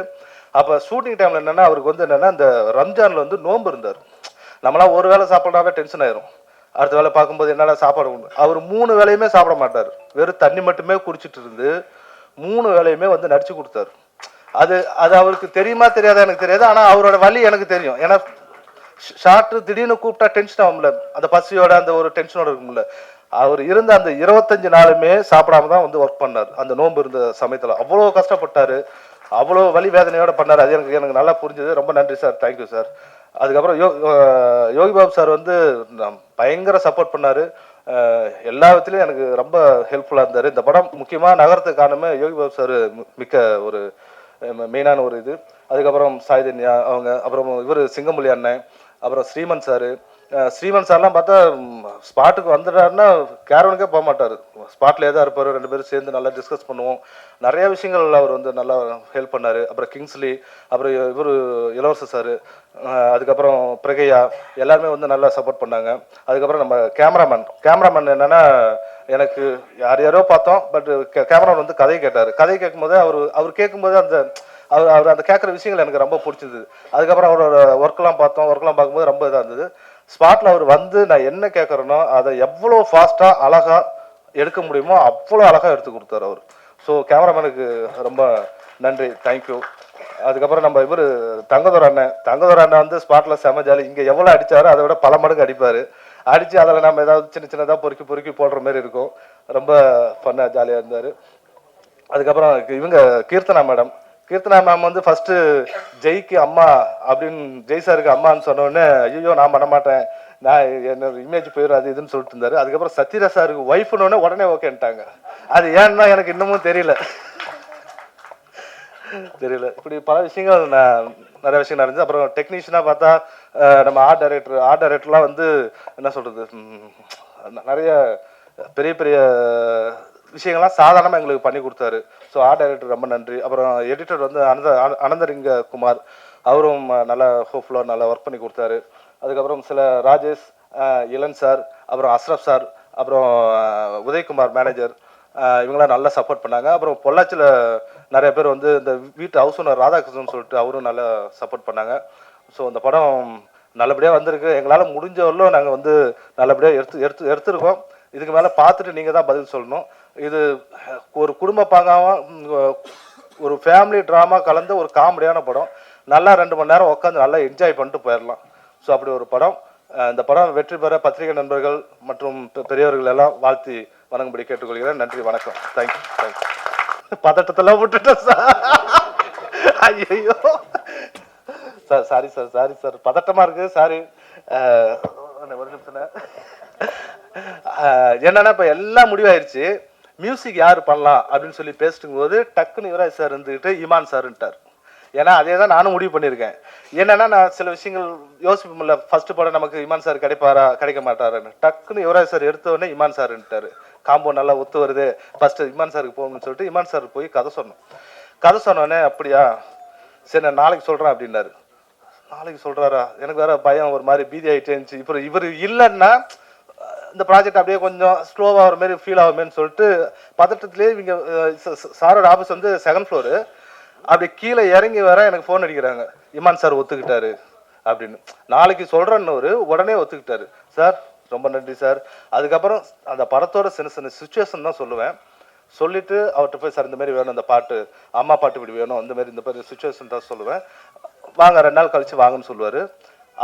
அப்போ ஷூட்டிங் டைமில் என்னென்னா அவருக்கு வந்து என்னென்னா இந்த ரம்ஜானில் வந்து நோன்பு இருந்தார். நம்மளாம் ஒரு வேளை சாப்பிட்றாவே டென்ஷன் ஆயிரும். அடுத்த வேலை பார்க்கும்போது என்னடா சாப்பாடு உண்டு. அவர் 3 வேளையுமே சாப்பிட மாட்டார், வெறும் தண்ணி மட்டுமே குடிச்சிட்டு இருந்து 3 வேளையுமே வந்து நடிச்சு கொடுத்தாரு. அது அவருக்கு தெரியுமா தெரியாதா எனக்கு தெரியாது. ஆனால் அவரோட வலி எனக்கு தெரியும். ஏன்னா ஷார்ட்டு திடீர்னு கூப்பிட்டா டென்ஷன் ஆகும்ல, அந்த பசியோட அந்த ஒரு டென்ஷனோட இருக்கும்ல. அவர் இருந்த அந்த 25 நாளுமே சாப்பிடாம தான் வந்து ஒர்க் பண்ணார். அந்த நோன்பு இருந்த சமயத்தில் அவ்வளோ கஷ்டப்பட்டார், அவ்வளோ வலி வேதனையோட பண்ணார். அது எனக்கு நல்லா புரிஞ்சுது. ரொம்ப நன்றி சார், தேங்க்யூ சார். அதுக்கப்புறம் யோகி பாபு சார் வந்து பயங்கர சப்போர்ட் பண்ணார். எல்லா விதத்துலையும் எனக்கு ரொம்ப ஹெல்ப்ஃபுல்லாக இருந்தார். இந்த படம் முக்கியமாக நகரத்துக்கு காரணமே யோகி பாபு சார் மிக்க ஒரு மெயினான ஒரு இது. அதுக்கப்புறம் சாய்தன்யா அவங்க, அப்புறம் இவர் சிங்கமொழி அண்ணன், அப்புறம் ஸ்ரீமன் சார்லாம் பார்த்தா ஸ்பாட்டுக்கு வந்துட்டாருன்னா கேரவனுக்கே போக மாட்டார், ஸ்பாட்லேயே தான் இருப்பார். 2 பேரும் சேர்ந்து நல்லா டிஸ்கஸ் பண்ணுவோம். நிறைய விஷயங்கள் அவர் வந்து நல்லா ஹெல்ப் பண்ணார். அப்புறம் கிங்ஸ்லி, அப்புறம் இவர் இளவரசு சார், அதுக்கப்புறம் பிரகையா, எல்லாருமே வந்து நல்லா சப்போர்ட் பண்ணாங்க. அதுக்கப்புறம் நம்ம கேமராமேன் என்னென்னா எனக்கு யாரோ பார்த்தோம், பட் கேமராமேன் வந்து கதையை கேட்டார். கதையை கேட்கும்போது அவர் கேட்கும்போது அவர் அந்த கேட்குற விஷயங்கள் எனக்கு ரொம்ப பிடிச்சிது. அதுக்கப்புறம் அவரோட ஒர்க்லாம் பார்க்கும்போது ரொம்ப இதாக இருந்தது. ஸ்பாட்டில் அவர் வந்து நான் என்ன கேட்குறேனோ அதை எவ்வளோ ஃபாஸ்ட்டாக அழகாக எடுக்க முடியுமோ அவ்வளோ அழகாக எடுத்து கொடுத்தார் அவர். ஸோ கேமராமேனுக்கு ரொம்ப நன்றி, தேங்க்யூ. அதுக்கப்புறம் நம்ம இவர் தங்கதோர் அண்ணன் வந்து ஸ்பாட்டில் செம ஜாலி. இங்கே எவ்வளோ அடித்தாரோ அதை விட பல மடங்கு அடிப்பார். அடித்து அதில் நம்ம ஏதாவது சின்னதாக பொறுக்கி போடுற மாதிரி இருக்கும். ரொம்ப ஃபன்னாக ஜாலியாக இருந்தார். அதுக்கப்புறம் இவங்க கீர்த்தனா மேம் வந்து ஃபஸ்ட்டு ஜெய்க்கு அம்மா அப்படின்னு, ஜெய் சாருக்கு அம்மான்னு சொன்னோடனே ஐயோ நான் பண்ண மாட்டேன், நான் என்னோட இமேஜ் போயிடும் அது இதுன்னு சொல்லிட்டு இருந்தார். அதுக்கப்புறம் சத்யராஜ் சாருக்கு ஒய்ஃப்னோடனே உடனே ஓகேன்ட்டாங்க. அது ஏன்னா எனக்கு இன்னமும் தெரியல. இப்படி பல விஷயங்கள் நிறைய விஷயம் நடந்துச்சு. அப்புறம் டெக்னீஷியனாக பார்த்தா நம்ம ஆர்ட் டைரக்டர்லாம் வந்து என்ன சொல்கிறது, நிறைய பெரிய விஷயங்கள்லாம் சாதாரணமாக எங்களுக்கு பண்ணி கொடுத்தாரு. ஸோ ஆர்ட் டைரக்டர் ரொம்ப நன்றி. அப்புறம் எடிட்டர் வந்து அனந்தரிங்க குமார், அவரும் நல்லா ஹோப்ஃபுல்லாக நல்லா ஒர்க் பண்ணி கொடுத்தாரு. அதுக்கப்புறம் சில ராஜேஷ், இளன் சார், அப்புறம் அஸ்ரப் சார், அப்புறம் உதயகுமார் மேனேஜர், இவங்களாம் நல்லா சப்போர்ட் பண்ணாங்க. அப்புறம் பொள்ளாச்சியில் நிறைய பேர் வந்து இந்த வீட்டு ஹவுஸ் ஓனர் ராதாகிருஷ்ணன் சொல்லிட்டு அவரும் நல்லா சப்போர்ட் பண்ணாங்க. ஸோ இந்த படம் நல்லபடியாக வந்திருக்கு. எங்களால் முடிஞ்சவரையிலும் நாங்கள் வந்து நல்லபடியாக எடுத்துருக்கோம். இதுக்கு மேலே பார்த்துட்டு நீங்கள் தான் பதில் சொல்லணும். இது ஒரு குடும்ப பாங்காக ஒரு ஃபேமிலி ட்ராமா கலந்த ஒரு காமெடியான படம். நல்லா 2 மணி நேரம் உட்காந்து நல்லா என்ஜாய் பண்ணிட்டு போயிடலாம். ஸோ அப்படி ஒரு படம். இந்த படம் வெற்றி பெற பத்திரிகை நண்பர்கள் மற்றும் பெரியவர்கள் எல்லாம் வாழ்த்தி வணங்கும்படி கேட்டுக்கொள்கிறேன். நன்றி, வணக்கம். தேங்க்யூ. பதட்டத்தெல்லாம் விட்டுட்டேன் சார். ஐயோ சார், சாரி சார், பதட்டமாக இருக்குது, சாரி. ஒரு நிமிஷம். என்னன்னா இப்போ எல்லாம் முடிவாயிருச்சு, மியூசிக் யார் பண்ணலாம் அப்படின்னு சொல்லி பேசிட்டு போது டக்குன்னு யுவராஜ் சார் இருந்துக்கிட்டு இமான் சார்ன்ட்டார். ஏன்னா அதே தான் நானும் முடிவு பண்ணியிருக்கேன். என்னன்னா நான் சில விஷயங்கள் யோசிப்போம்ல, ஃபர்ஸ்ட் படம் நமக்கு இமான் சார் கிடைப்பாரா கிடைக்க மாட்டாரான்னு. டக்குன்னு யுவராஜ் சார் எடுத்த உடனே இமான் சார்ன்ட்டார். காம்போ நல்லா ஒத்து வருது, ஃபர்ஸ்ட் இமான் சாருக்கு போகணும்னு சொல்லிட்டு இமான் சார் போய் கதை சொன்னோம். கதை சொன்னோடனே அப்படியா சரி நான் நாளைக்கு சொல்கிறேன் அப்படின்னாரு. நாளைக்கு சொல்கிறாரா, எனக்கு வேற பயம், ஒரு மாதிரி பீதி ஆகிட்டே இருந்துச்சு. இப்போ இவர் இல்லைன்னா இந்த ப்ராஜெக்ட் அப்படியே கொஞ்சம் ஸ்லோவாக ஒரு மாதிரி ஃபீல் ஆகுமேன்னு சொல்லிட்டு பதட்டத்திலே இவங்க சாரோட ஆஃபீஸ் வந்து 2nd ஃப்ளோரு. அப்படி கீழே இறங்கி வர எனக்கு ஃபோன் அடிக்கிறாங்க, இமான் சார் ஒத்துக்கிட்டாரு அப்படின்னு. நாளைக்கு சொல்கிறேன்னு உடனே ஒத்துக்கிட்டாரு. சார் ரொம்ப நன்றி சார். அதுக்கப்புறம் அந்த படத்தோட சின்ன சின்ன சுச்சுவேஷன் தான் சொல்லுவேன். சொல்லிவிட்டு அவர்கிட்ட போய் சார் இந்த மாதிரி வேணும், அந்த பாட்டு அம்மா பாட்டு இப்படி வேணும், அந்த மாதிரி இந்த மாதிரி சுச்சுவேஷன் தான் சொல்லுவேன். வாங்க 2 நாள் கழித்து வாங்கன்னு சொல்லுவார்.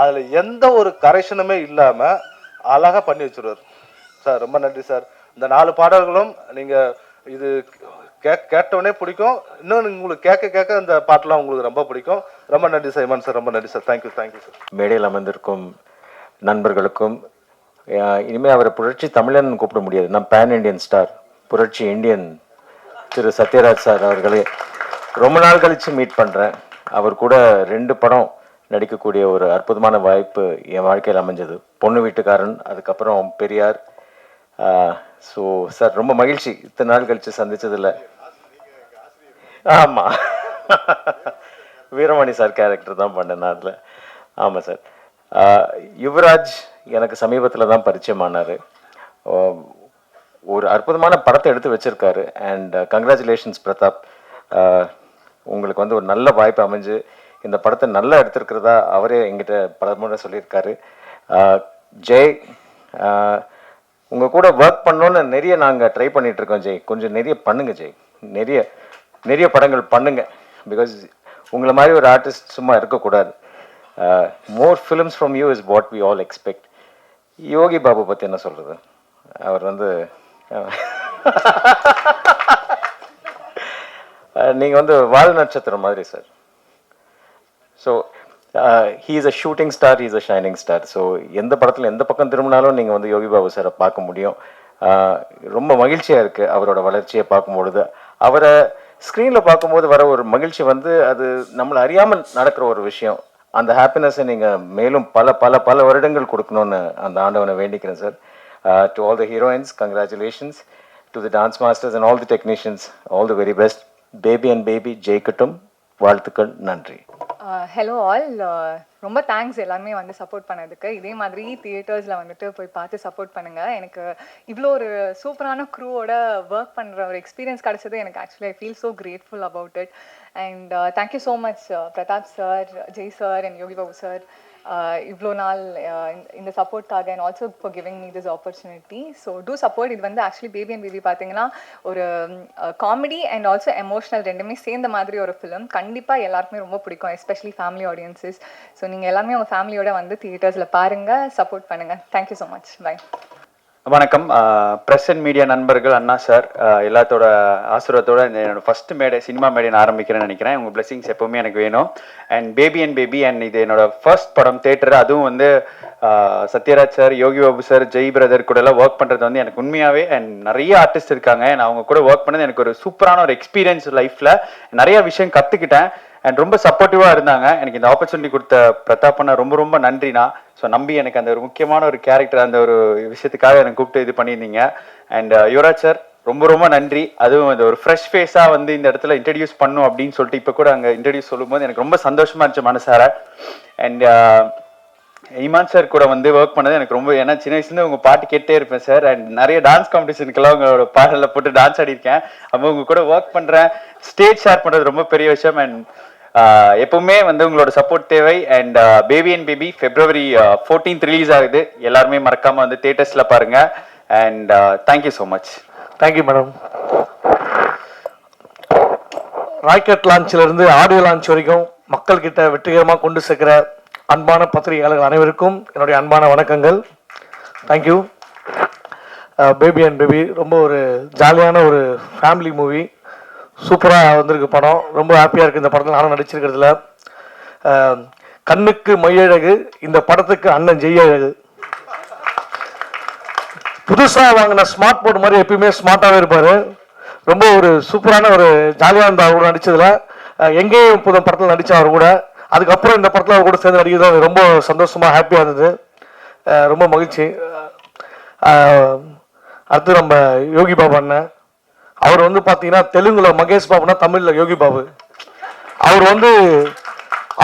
அதில் எந்த ஒரு கரெக்ஷனுமே இல்லாமல் அழகாக பண்ணி வச்சுருவார். சார் ரொம்ப நன்றி சார். இந்த 4 பாடல்களும் நீங்கள் இது கேட்டவுடனே பிடிக்கும். இன்னொன்று உங்களுக்கு கேட்க அந்த பாட்டெலாம் உங்களுக்கு ரொம்ப பிடிக்கும். ரொம்ப நன்றி சார் இமான் சார், ரொம்ப நன்றி சார். Thank you sir. மேடையில் அமர்ந்திருக்கும் நண்பர்களுக்கும், இனிமேல் அவரை புரட்சி தமிழன் கூப்பிட முடியாது, நான் பேன் இண்டியன் ஸ்டார் புரட்சி இந்தியன் திரு சத்யராஜ் சார் அவர்களே ரொம்ப நாள் கழித்து மீட் பண்ணுறேன். அவர் கூட 2 படம் நடிக்கக்கூடிய ஒரு அற்புதமான வாய்ப்பு என் வாழ்க்கையில் அமைஞ்சது. பொண்ணு வீட்டுக்காரன், அதுக்கப்புறம் பெரியார். ஸோ சார் ரொம்ப மகிழ்ச்சி இத்தனை நாள் கழித்து சந்தித்ததில்லை. ஆமாம், வீரமணி சார் கேரக்டர் தான் பண்ணேன் நான் அதில். ஆமாம் சார். யுவராஜ் எனக்கு சமீபத்தில் தான் பரிச்சயமானார். ஒரு அற்புதமான படத்தை எடுத்து வச்சுருக்காரு. அண்ட் கங்க்ராச்சுலேஷன்ஸ் பிரதாப், உங்களுக்கு வந்து ஒரு நல்ல வாய்ப்பு அமைஞ்சு இந்த படத்தை நல்லா எடுத்திருக்கிறதா அவரே எங்கிட்ட பல முறை சொல்லியிருக்காரு. ஜெய், உங்கள் கூட ஒர்க் பண்ணோன்னு நிறைய நாங்கள் ட்ரை பண்ணிகிட்ருக்கோம். ஜெய் கொஞ்சம் நிறைய பண்ணுங்க ஜெய், நிறைய படங்கள் பண்ணுங்க. பிகாஸ் உங்களை மாதிரி ஒரு ஆர்டிஸ்ட் சும்மா இருக்கக்கூடாது. More films from you is what we all expect. Yogi Babu பற்றி என்ன சொல்கிறது, அவர் வந்து நீங்கள் வந்து வால் நட்சத்திரம் மாதிரி sir. So he is a shooting star, he is a shining star. So எந்த படத்தில் எந்த பக்கம் திரும்பினாலும் நீங்கள் வந்து யோகி பாபு சாரை பார்க்க முடியும். ரொம்ப மகிழ்ச்சியாக இருக்குது அவரோட வளர்ச்சியை பார்க்கும்பொழுது. அவரை ஸ்க்ரீனில் பார்க்கும்போது வர ஒரு மகிழ்ச்சி வந்து அது நம்மளை அறியாமல் நடக்கிற ஒரு விஷயம். அந்த ஹாப்பினஸை நீங்கள் மேலும் பல பல பல வருடங்கள் கொடுக்கணும்னு அந்த ஆண்டவனை வேண்டிக்கிறேன் sir. To all the heroines, congratulations. To the dance masters and all the technicians, all the very best. Baby and baby ஜெயிக்கட்டும். வாழ்த்துக்கள், நன்றி. ஹலோ ஆல், ரொம்ப தேங்க்ஸ் எல்லாருமே வந்து சப்போர்ட் பண்ணதுக்கு. இதே மாதிரி தியேட்டர்ஸில் வந்துட்டு போய் பார்த்து சப்போர்ட் பண்ணுங்கள். எனக்கு இவ்வளோ ஒரு சூப்பரான க்ரூவோட ஒர்க் பண்ணுற ஒரு எக்ஸ்பீரியன்ஸ் கிடச்சது எனக்கு actually I feel so grateful about it. And thank you so much Pratap sir, Jai sir and Yogi Babu sir, இவ்வளோ நாள் இந்த சப்போர்ட்காக and also for giving me this opportunity. So do support. இது வந்து ஆக்சுவலி பேபி அண்ட் பேபி பார்த்தீங்கன்னா ஒரு காமெடி அண்ட் ஆல்சோ எமோஷனல் ரெண்டுமே சேர்ந்த மாதிரி ஒரு ஃபிலிம். கண்டிப்பாக எல்லாருக்குமே ரொம்ப பிடிக்கும், எஸ்பெஷலி ஃபேமிலி ஆடியன்ஸஸ். ஸோ நீங்கள் எல்லாருமே உங்கள் ஃபேமிலியோட வந்து தியேட்டர்ஸில் பாருங்கள், சப்போர்ட் பண்ணுங்கள். Thank you so much. பை. வணக்கம். ப்ரெஸ் அண்ட் மீடியா நண்பர்கள், அண்ணா சார் எல்லாத்தோட ஆசீர்வாதத்தோட என்னோட ஃபர்ஸ்ட் மேடை, சினிமா மேடை நான் ஆரம்பிக்கிறேன்னு நினைக்கிறேன். உங்கள் பிளெஸிங்ஸ் எப்போவுமே எனக்கு வேணும். அண்ட் பேபி அண்ட் இது என்னோட ஃபர்ஸ்ட் படம் தேட்டர். அதுவும் வந்து சத்யராஜ் சார், யோகி பாபு சார், ஜெய் பிரதர் கூட எல்லாம் ஒர்க் பண்ணுறது வந்து எனக்கு உண்மையாகவே, அண்ட் நிறைய ஆர்டிஸ்ட் இருக்காங்க. நான் அவங்க கூட ஒர்க் பண்ணது எனக்கு ஒரு சூப்பரான ஒரு எக்ஸ்பீரியன்ஸ் லைஃப்பில். நிறைய விஷயம் கற்றுக்கிட்டேன் அண்ட் ரொம்ப சப்போர்ட்டிவாக இருந்தாங்க. எனக்கு இந்த ஆப்பர்ச்சுனிட்டி கொடுத்த பிரதாப்பண்ணா ரொம்ப ரொம்ப நன்றிண்ணா. ஸோ நம்பி எனக்கு அந்த ஒரு முக்கியமான ஒரு கேரக்டர், அந்த ஒரு விஷயத்துக்காக எனக்கு கூப்பிட்டு இது பண்ணியிருந்தீங்க. அண்ட் யுவராஜ் சார் ரொம்ப ரொம்ப நன்றி. அதுவும் அந்த ஒரு ஃப்ரெஷ் ஃபேஸாக வந்து இந்த இடத்துல இன்ட்ரடியூஸ் பண்ணும் அப்படின்னு சொல்லிட்டு இப்போ கூட அங்கே இன்ட்ரடியூஸ் சொல்லும்போது எனக்கு ரொம்ப சந்தோஷமாக இருந்துச்சு மனசார. அண்ட் இமான் சார் கூட வந்து ஒர்க் பண்ணது எனக்கு ரொம்ப, ஏன்னா சின்ன வயசுலேருந்து உங்கள் பாட்டு கேட்டே இருப்பேன் சார். அண்ட் நிறைய டான்ஸ் காம்படிஷனுக்கெல்லாம் உங்களோட பாடலில் போட்டு டான்ஸ் ஆடிருக்கேன். அப்போ உங்க கூட ஒர்க் பண்ணுறேன், ஸ்டேஜ் ஷேர் பண்ணுறது ரொம்ப பெரிய விஷயம். அண்ட் எப்பவுமே வந்து உங்களோட சப்போர்ட் தேவை. And baby and baby February 14th release ஆகுது. எல்லாருமே மறக்காம வந்து தியேட்டர்ஸ்ல பாருங்க. And thank you so much. Thank you madam. Rocket லான்ச்சிலிருந்து ஆடியோ லான்ச் வரைக்கும் மக்கள்கிட்ட வெற்றிகரமாக கொண்டு சேர்க்கிற அன்பான பத்திரிகையாளர்கள் அனைவருக்கும் என்னுடைய அன்பான வணக்கங்கள். தேங்க்யூ. பேபி அண்ட் பேபி ரொம்ப ஒரு ஜாலியான ஒரு ஃபேமிலி மூவி, சூப்பராக வந்திருக்கு படம். ரொம்ப ஹாப்பியாக இருக்குது இந்த படத்தில் நானும் நடிச்சிருக்கிறதுல. கண்ணுக்கு மையழகு, இந்த படத்துக்கு அண்ணன் ஜெய்யழகு. புதுசாக வாங்கின ஸ்மார்ட் போர்டு மாதிரி எப்பயுமே ஸ்மார்ட்டாகவே இருப்பார். ரொம்ப ஒரு சூப்பரான ஒரு ஜாலியாக இருந்தால் அவர் கூட நடித்ததில். எங்கேயும் புது படத்தில் நடித்த அவர் கூட, அதுக்கப்புறம் இந்த படத்தில் அவர் கூட சேர்ந்து நடிக்கிறது ரொம்ப சந்தோஷமாக ஹாப்பியாக இருந்தது. ரொம்ப மகிழ்ச்சி. அடுத்து நம்ம யோகி பாபு அண்ணன், அவர் வந்து பார்த்தீங்கன்னா தெலுங்குல மகேஷ் பாபுனா தமிழில் யோகி பாபு.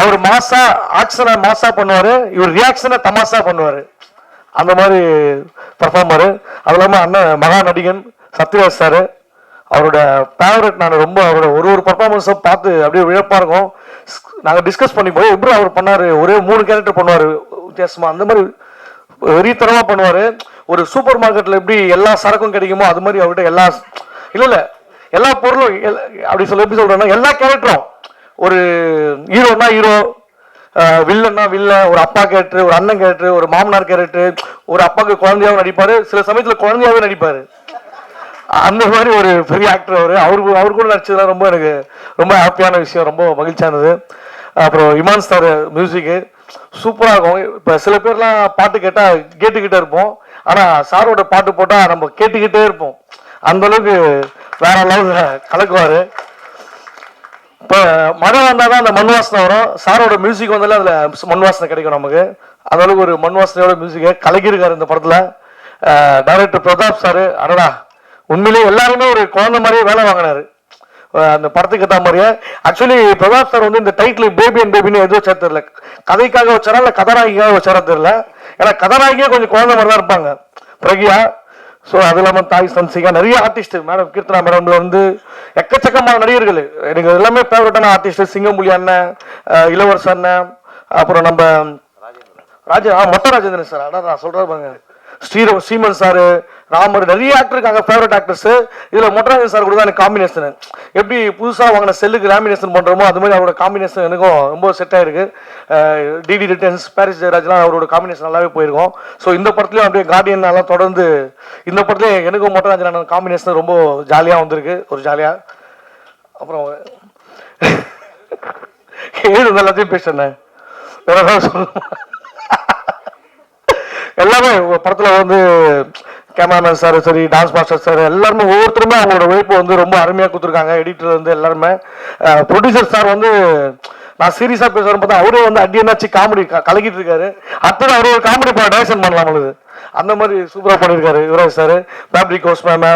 அவர் மாசா ஆக்ஷனை மாசா பண்ணுவார், இவர் ரியாக்ஷனை தமாசா பண்ணுவார். அந்த மாதிரி பர்ஃபார்மரு. அது இல்லாமல் அண்ணன் மகா நடிகன் சத்யராஜ் சார், அவரோட ஃபேவரட். நான் ரொம்ப அவரோட ஒரு பர்ஃபார்மன்ஸை பார்த்து அப்படியே விழப்பாக இருக்கும். நாங்கள் டிஸ்கஸ் பண்ணி போய் எப்படி அவர் பண்ணார், ஒரே 3 கேரக்டர் பண்ணுவார் வித்தியாசமாக. அந்த மாதிரி வெறித்தனமாக பண்ணுவார். ஒரு சூப்பர் மார்க்கெட்டில் எப்படி எல்லா சரக்கும் கிடைக்குமோ அது மாதிரி அவர்கிட்ட எல்லா பொருளும் அப்படி எப்படி சொல்கிறேன்னா எல்லா கேரக்டரும், ஒரு ஹீரோனா ஹீரோ, வில்லன்னா வில்லன், ஒரு அப்பா கேரக்டர், ஒரு அண்ணன் கேரக்டர், ஒரு மாமனார் கேரக்டர், ஒரு அப்பாவுக்கு குழந்தையாகவும் நடிப்பார், சில சமயத்தில் குழந்தையாகவே நடிப்பார். அந்த மாதிரி ஒரு பெரிய ஆக்டர் அவர் கூட நடிச்சதுலாம் ரொம்ப எனக்கு ரொம்ப ஹாப்பியான விஷயம், ரொம்ப மகிழ்ச்சியானது. அப்புறம் இமான் சார் மியூசிக்கு சூப்பராக இருக்கும். இப்போ சில பேர்லாம் பாட்டு கேட்டால் கேட்டுக்கிட்டே இருப்போம், ஆனால் சாரோட பாட்டு போட்டால் நம்ம கேட்டுக்கிட்டே இருப்போம். அந்தளவுக்கு வேற லெவலில் கலக்குவார். இப்போ மழை வந்தால் தான் அந்த மண் வாசனை வரும். சாரோட மியூசிக் வந்தாலே அதில் மண் வாசனை கிடைக்கும் நமக்கு. அந்தளவுக்கு ஒரு மண் வாசனையோட மியூசிக்கை கலக்கியிருக்காரு இந்த படத்தில். டைரக்டர் பிரதாப் சார், அடடா உண்மையிலேயே எல்லாருமே ஒரு குழந்தை மாதிரியே வேலை வாங்கினாரு அந்த படத்துக்கு ஏற்ற மாதிரியே. ஆக்சுவலி பிரதாப் சார் வந்து இந்த டைட்டில் பேபி அண்ட் பேபின்னு எதுவும் வச்சா தெரியல, கதைக்காக வச்சாரா இல்லை கதாநாயகிக்காக வச்சாரா தெரியல. ஏன்னா கதாநாயகியே கொஞ்சம் குழந்தை மாதிரி தான் இருப்பாங்க, பிரகியா. ஸோ அது இல்லாமல் தாய் சன்சிகா, நிறைய ஆர்டிஸ்ட், மேடம் கீர்த்தனா மேடம்ல வந்து எக்கச்சக்கமான நடிகர்கள். எனக்கு எல்லாமே ஃபேவரட்டான ஆர்டிஸ்ட். சிங்கம்புலி அண்ணன், இளவரச அண்ணன், அப்புறம் நம்ம மொட்டை ராஜேந்திரன் சார், அதான் நான் சொல்கிறேன் பாருங்க, ஸ்ரீமன் சார், ராமர், நிறைய ஆக்டர் இருக்காங்க ஃபேவரட் ஆக்டர்ஸ். இதில் மொட்டராஜன் சார் கூட தான் எனக்கு காம்பினேஷன். எப்படி புதுசாக வாங்கின செல்லுக்கு லேமினேஷன் பண்ணுறோமோ அது மாதிரி அவரோட காம்பினேஷன் எனக்கும் ரொம்ப செட் ஆகிருக்கு. டிடி ரிட்டர்ன்ஸ், பாரிஸ் ஜெயராஜ்லாம் அவரோட காம்பினேஷன் நல்லாவே போயிருக்கும். ஸோ இந்த படத்துலையும் அப்படியே கார்டியன் எல்லாம் தொடர்ந்து இந்த படத்துலையும் எனக்கும் மொட்டராஜன் காம்பினேஷன் ரொம்ப ஜாலியாக வந்திருக்கு, ஒரு ஜாலியாக. அப்புறம் எல்லாத்தையும் பேசுனேன், வேற ஏதாவது சொல்லணும். எல்லாமே படத்தில் வந்து கேமராமேன் சார் சரி, டான்ஸ் மாஸ்டர் சார், எல்லாருமே ஒவ்வொருத்தருமே அவங்களோட உழைப்பு வந்து ரொம்ப அருமையாக கொடுத்துருக்காங்க. எடிட்டர் வந்து எல்லாருமே. ப்ரொடியூசர் சார் வந்து நான் சீரியஸாக பேசுகிறேன் பார்த்தா அவரே வந்து அடியனாச்சு காமெடி கலக்கிட்டு இருக்காரு. அடுத்தது அவரே ஒரு காமெடி டைரக்ஷன் பண்ணலாம் அவங்களுக்கு, அந்த மாதிரி சூப்பராக பண்ணியிருக்காரு யுவராஜ் சார். ஃபேப்ரிக் கோஸ் மேம்,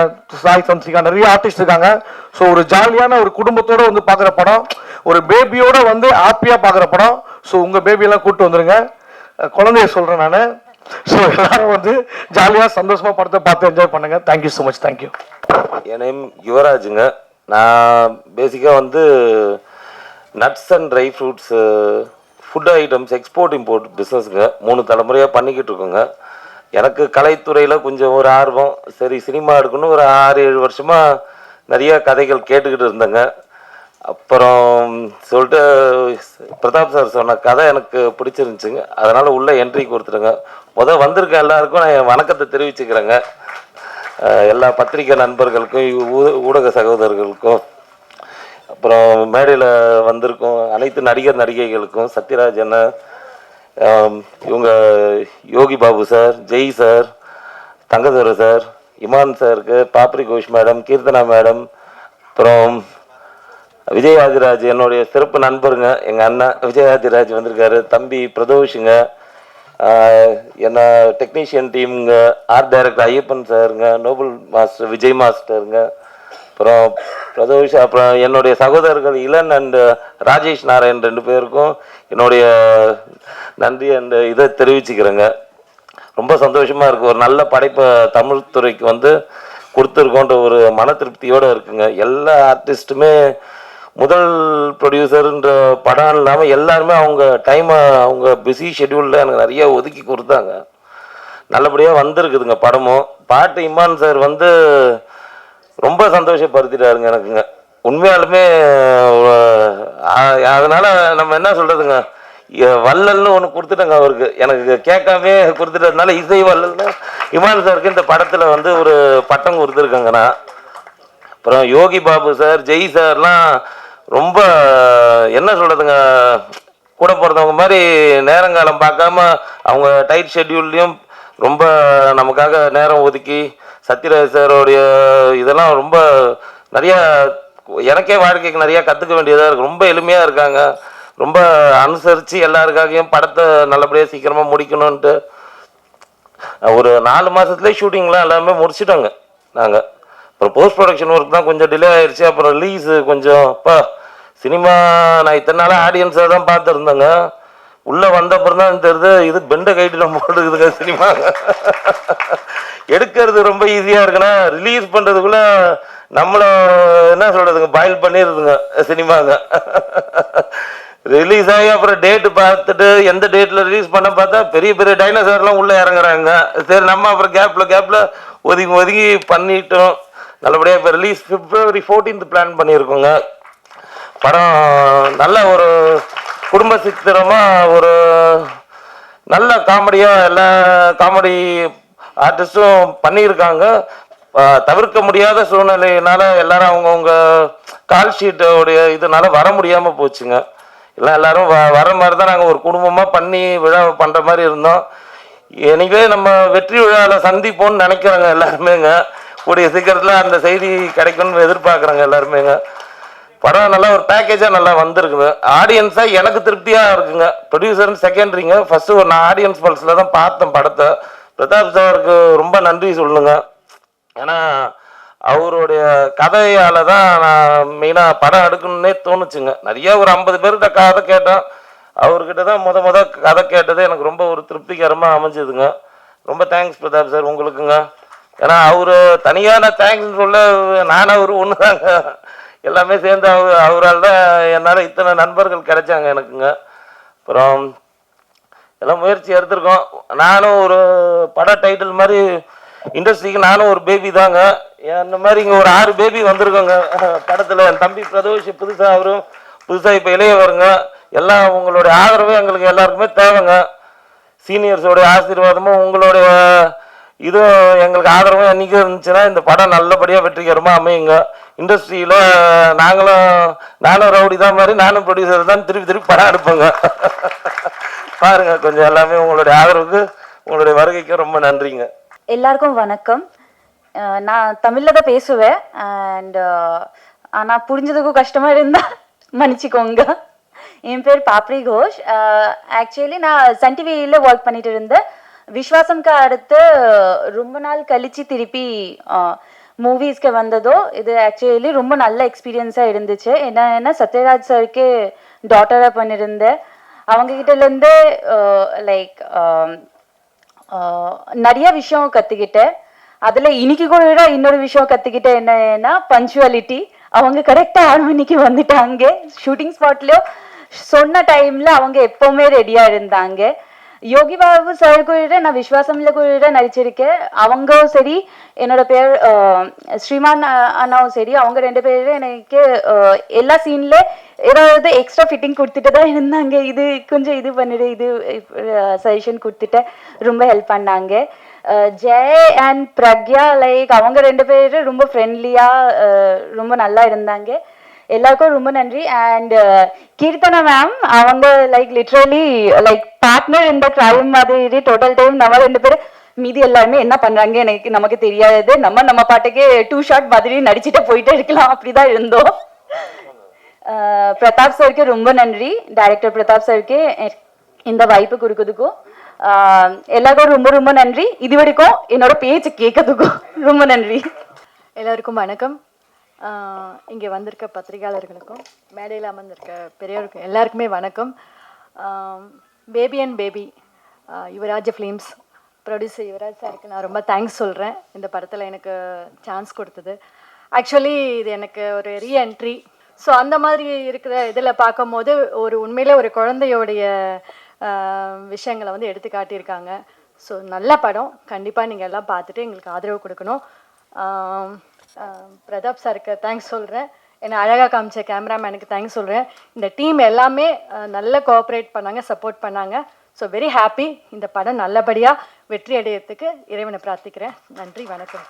சாய் சம்சிகா, நிறைய ஆர்டிஸ்ட் இருக்காங்க. ஸோ ஒரு ஜாலியான ஒரு குடும்பத்தோடு வந்து பார்க்குற படம், ஒரு பேபியோட வந்து ஹாப்பியாக பார்க்குற படம். ஸோ உங்கள் பேபியெல்லாம் கூப்பிட்டு வந்துருங்க, குழந்தைய சொல்கிறேன் நான். ஸோ எல்லாரும் வந்து ஜாலியாக சந்தோஷமாக படத்தை பார்த்து என்ஜாய் பண்ணுங்க. Thank you so much. தேங்க்யூ. என் நேம் யுவராஜுங்க. நான் பேசிக்காக வந்து nuts and dry fruits, food items export import பிஸ்னஸுங்க 3 தலைமுறையாக பண்ணிக்கிட்டு இருக்கோங்க. எனக்கு கலைத்துறையில் கொஞ்சம் ஒரு ஆர்வம். சரி சினிமா எடுக்கணும், ஒரு 6-7 வருஷமாக நிறைய கதைகள் கேட்டுக்கிட்டு இருந்தேங்க. அப்புறம் சொல்லிட்டு பிரதாப் சார் சொன்ன கதை எனக்கு பிடிச்சிருந்துச்சுங்க, அதனால் உள்ள என்ட்ரி கொடுத்துருங்க. வந்திருக்க எல்லாருக்கும் நான் என் வணக்கத்தை தெரிவிச்சுக்கிறேங்க. எல்லா பத்திரிகை நண்பர்களுக்கும், ஊடக சகோதரர்களுக்கும், அப்புறம் மேடையில் வந்திருக்கும் அனைத்து நடிகர் நடிகைகளுக்கும், சத்யராஜ் அண்ணன், இவங்க Yogi Babu sir, Jai sir, Thangadurai sir, Imman சாருக்கு, பாப்ரி கோஷ் மேடம், கீர்த்தனா மேடம், அப்புறம் விஜயாதிராஜ் என்னுடைய சிறப்பு நண்பருங்க, எங்கள் அண்ணன் விஜயாதிராஜ் வந்திருக்காரு, தம்பி பிரதோஷுங்க, என்ன டெக்னீஷியன் டீமுங்க, ஆர்ட் டைரக்டர் ஐயப்பன் சாருங்க, நோபல் மாஸ்டர் விஜய் மாஸ்டருங்க, அப்புறம் பிரதோஷ், அப்புறம் என்னுடைய சகோதரர்கள் இளன் அண்ட் ராஜேஷ் நாராயண் 2 பேருக்கும் என்னுடைய நன்றி அந்த இதை தெரிவிச்சுக்கிறேங்க. ரொம்ப சந்தோஷமாக இருக்குது. ஒரு நல்ல படைப்பை தமிழ் துறைக்கு வந்து கொடுத்துருக்கோன்ற ஒரு மன திருப்தியோடு இருக்குங்க. எல்லா ஆர்டிஸ்ட்டுமே முதல் ப்ரொடியூசருன்ற படம் இல்லாமல் எல்லாருமே அவங்க டைமை அவங்க பிஸி ஷெட்யூலில் எனக்கு நிறைய ஒதுக்கி கொடுத்தாங்க. நல்லபடியாக வந்திருக்குதுங்க படமும். பாட்டு இமான் சார் வந்து ரொம்ப சந்தோஷப்படுத்திட்டாருங்க எனக்குங்க. உண்மையாலுமே அதனால நம்ம என்ன சொல்றதுங்க, வள்ளல்னு ஒன்று கொடுத்துட்டேங்க அவருக்கு. எனக்கு கேட்காமே கொடுத்துட்டதுனால இசை வள்ளல்னு இமான் சாருக்கு இந்த படத்தில் வந்து ஒரு பட்டம் கொடுத்துருக்கேங்கண்ணா. அப்புறம் யோகி பாபு சார், ஜெய் சார்லாம் ரொம்ப என்ன சொல்கிறதுங்க, கூட பிறந்தவங்க மாதிரி நேரங்காலம் பார்க்காம அவங்க டைட் ஷெட்யூல்லையும் ரொம்ப நமக்காக நேரம் ஒதுக்கி, சத்யராஜ் சாரோடைய இதெல்லாம் ரொம்ப நிறையா எனக்கே வாழ்க்கைக்கு நிறையா கற்றுக்க வேண்டியதாக இருக்குது. ரொம்ப எளிமையாக இருக்காங்க, ரொம்ப அனுசரித்து எல்லாருக்காகவும் படத்தை நல்லபடியாக சீக்கிரமாக முடிக்கணுன்ட்டு ஒரு 4 மாதத்துலேயே ஷூட்டிங்லாம் எல்லாமே முடிச்சிட்டோங்க நாங்கள். அப்புறம் போஸ்ட் ப்ரொடக்ஷன் ஒர்க் தான் கொஞ்சம் டிலே ஆயிடுச்சு. அப்புறம் ரிலீஸு கொஞ்சம் சினிமா நான் இத்தனை நாளாக ஆடியன்ஸாக தான் பார்த்துருந்தேங்க. உள்ளே வந்த அப்புறம் தான் தெரியுது இது பெண்டை கைட்டு நம்ம போட்டுக்குதுங்க சினிமா. எடுக்கிறது ரொம்ப ஈஸியாக இருக்குன்னா ரிலீஸ் பண்ணுறதுக்குள்ளே நம்மளை என்ன சொல்கிறதுங்க பாயில் பண்ணிடுதுங்க சினிமாங்க. ரிலீஸ் ஆகி அப்புறம் டேட்டு பார்த்துட்டு எந்த டேட்டில் ரிலீஸ் பண்ண பார்த்தா பெரிய பெரிய டைனோசர்லாம் உள்ளே இறங்குறாங்க. சரி நம்ம அப்புறம் கேப்பில் ஒதுங்கி பண்ணிட்டோம். நல்லபடியாக இப்போ ரிலீஸ் February 14th பிளான் பண்ணியிருக்கோங்க. படம் நல்ல ஒரு குடும்ப சித்திரமாக ஒரு நல்ல காமெடியாக எல்லா காமெடி ஆர்டிஸ்டும் பண்ணியிருக்காங்க. தவிர்க்க முடியாத சூழ்நிலையினால எல்லாரும் அவங்கவுங்க கால் ஷீட்டோடைய இதனால வர முடியாமல் போச்சுங்க. எல்லாரும் வர மாதிரி தான் நாங்கள் ஒரு குடும்பமாக பண்ணி விழா பண்ணுற மாதிரி இருந்தோம். எனவே நம்ம வெற்றி விழாவில் சந்திப்போம்னு நினைக்கிறோங்க எல்லாருமேங்க. கூடிய சீக்கிரத்தில் அந்த செய்தி கிடைக்கும்னு எதிர்பார்க்குறாங்க எல்லாருமேங்க. படம் நல்லா ஒரு பேக்கேஜாக நல்லா வந்திருக்குங்க. ஆடியன்ஸாக எனக்கு திருப்தியாக இருக்குங்க. ப்ரொடியூசர்னு செகண்டரிங்க. ஃபஸ்ட்டு நான் ஆடியன்ஸ் பல்ஸில் தான் பார்த்தேன் படத்தை. பிரதாப் சாருக்கு ரொம்ப நன்றி சொல்லுங்க. ஏன்னா அவருடைய கதையால் தான் நான் மெயினாக படம் எடுக்கணுன்னே தோணுச்சுங்க. நிறைய ஒரு 50 பேர்கிட்ட கதை கேட்டேன். அவர்கிட்ட தான் முத கதை கேட்டது எனக்கு ரொம்ப ஒரு திருப்திகரமாக அமைஞ்சதுங்க. ரொம்ப தேங்க்ஸ் பிரதாப் சார் உங்களுக்குங்க. ஏன்னா அவர் தனியான தேங்க்ஸ் சொல்ல நானும் அவர் ஒன்று தாங்க. எல்லாமே சேர்ந்து அவரால் தான் என்னால் இத்தனை நண்பர்கள் கிடைச்சாங்க எனக்குங்க. அப்புறம் எல்லாம் முயற்சி எடுத்திருக்கோம். நானும் ஒரு பட டைட்டில் மாதிரி இண்டஸ்ட்ரிக்கு நானும் ஒரு பேபி தாங்க. இந்த மாதிரி இங்கே ஒரு 6 பேபி வந்திருக்கோங்க படத்தில். என் தம்பி பிரதோஷ் புதுசாக, அவரும் புதுசாக இப்போ இளையவருங்க. எல்லாம் உங்களுடைய ஆதரவு எங்களுக்கு எல்லாருக்குமே தேவைங்க. சீனியர்ஸோடைய ஆசீர்வாதமும் உங்களுடைய இதுவும் எங்களுக்கு ஆதரவும் என்றைக்கும் இருந்துச்சுன்னா இந்த படம் நல்லபடியாக வெற்றிகரமாக அமையுங்க. இண்டஸ்ட்ரியில் நானும் ரவுடி தான் மாதிரி நானும் ப்ரொடியூசர் தான் திருப்பி படம் எடுப்பேங்க. பாருங்க கொஞ்சம் எல்லாமே உங்களுடைய ஆதரவுக்கு உங்களுடைய வருகைக்கு ரொம்ப நன்றிங்க. எல்லாருக்கும் வணக்கம். நான் தமிழில் தான் பேசுவேன். ஆனால் புரிஞ்சதுக்கும் கஷ்டமாக இருந்தால் மன்னிச்சிக்கோங்க. என் பேர் பாப்ரி கோஷ். ஆக்சுவலி நான் சன் டிவியில் ஒர்க் பண்ணிட்டு இருந்தேன். விஸ்வாசம்க்கு அடுத்து ரொம்ப நாள் கழிச்சு திருப்பி மூவிஸ்க்கு வந்ததோ இது ஆக்சுவலி ரொம்ப நல்ல எக்ஸ்பீரியன்ஸாக இருந்துச்சு. என்ன சத்யராஜ் சாருக்கு டாட்டராக பண்ணியிருந்தேன். அவங்ககிட்டலேருந்து லைக் நிறைய விஷயம் கற்றுக்கிட்டேன். அதில் இன்னைக்கு கூட இன்னொரு விஷயம் கற்றுக்கிட்டேன். என்னன்னா பஞ்சுவாலிட்டி. அவங்க கரெக்டாக 6 மணிக்கு வந்துட்டாங்க. ஷூட்டிங் ஸ்பாட்லேயும் சொன்ன டைமில் அவங்க எப்போவுமே ரெடியாக இருந்தாங்க. யோகி பாபு சார் கூட நான் விஸ்வாசம்ல கூட நடிச்சிருக்கேன். அவங்களும் சரி, என்னோட பேர் ஸ்ரீமான் அண்ணாவும் சரி, அவங்க 2 பேரும் எனக்கு எல்லா சீன்ல ஏதாவது எக்ஸ்ட்ரா ஃபிட்டிங் கொடுத்துட்டு தான் இருந்தாங்க. இது கொஞ்சம் இது பண்ணிடு, இது சஜஷன் கொடுத்துட்டு ரொம்ப ஹெல்ப் பண்ணாங்க. ஜெய் அண்ட் பிரக்யா லைக் அவங்க 2 பேரும் ரொம்ப ஃப்ரெண்ட்லியாக ரொம்ப நல்லா இருந்தாங்க. எல்லாருக்கும் ரொம்ப நன்றி. அண்ட் கீர்த்தனா மேம் அவங்க லைக் லிட்ரலி லைக் பார்ட்னர் இந்த கிரைம் மாதிரி டோட்டல் டைம் நம்ம 2 பேரும் மீதி எல்லாருமே என்ன பண்றாங்க நமக்கு தெரியாது. நம்ம பாட்டுக்கு 2 ஷாட் மாதிரி நடிச்சுட்டு போயிட்டே இருக்கலாம். அப்படிதான் இருந்தோம். பிரதாப் சாருக்கு ரொம்ப நன்றி. டைரக்டர் பிரதாப் சாருக்கு இந்த வாய்ப்பு கொடுக்கறதுக்கும் எல்லாருக்கும் ரொம்ப ரொம்ப நன்றி. இது வரைக்கும் என்னோட பேச்சு கேட்கறதுக்கும் ரொம்ப நன்றி. எல்லாருக்கும் வணக்கம். இங்கே வந்திருக்க பத்திரிகையாளர்களுக்கும் மேடையில் அமர்ந்திருக்க பெரியவருக்கும் எல்லாருக்குமே வணக்கம். Baby and baby Yuvaraj films producer Yuvaraj சாருக்கு நான் ரொம்ப தேங்க்ஸ் சொல்கிறேன். இந்த படத்தில் எனக்கு சான்ஸ் கொடுத்தது. ஆக்சுவலி இது எனக்கு ஒரு ரீஎன்ட்ரி. ஸோ அந்த மாதிரி இருக்கிற இதில் பார்க்கும் போது உண்மையிலே ஒரு குழந்தையோடைய விஷயங்களை வந்து எடுத்து காட்டியிருக்காங்க. ஸோ நல்ல படம். கண்டிப்பாக நீங்கள் எல்லாம் பார்த்துட்டு எங்களுக்கு ஆதரவு கொடுக்கணும். பிரதாப் சாருக்கு தேங்க்ஸ் சொல்கிறேன். என்னை அழகாக காமிச்ச கேமராமேனுக்கு தேங்க்ஸ் சொல்கிறேன். இந்த டீம் எல்லாமே நல்ல கோஆப்ரேட் பண்ணாங்க, சப்போர்ட் பண்ணாங்க. So very happy. இந்த படம் நல்லபடியாக வெற்றி அடையிறதுக்கு இறைவனை பிரார்த்திக்கிறேன். நன்றி, வணக்கம்.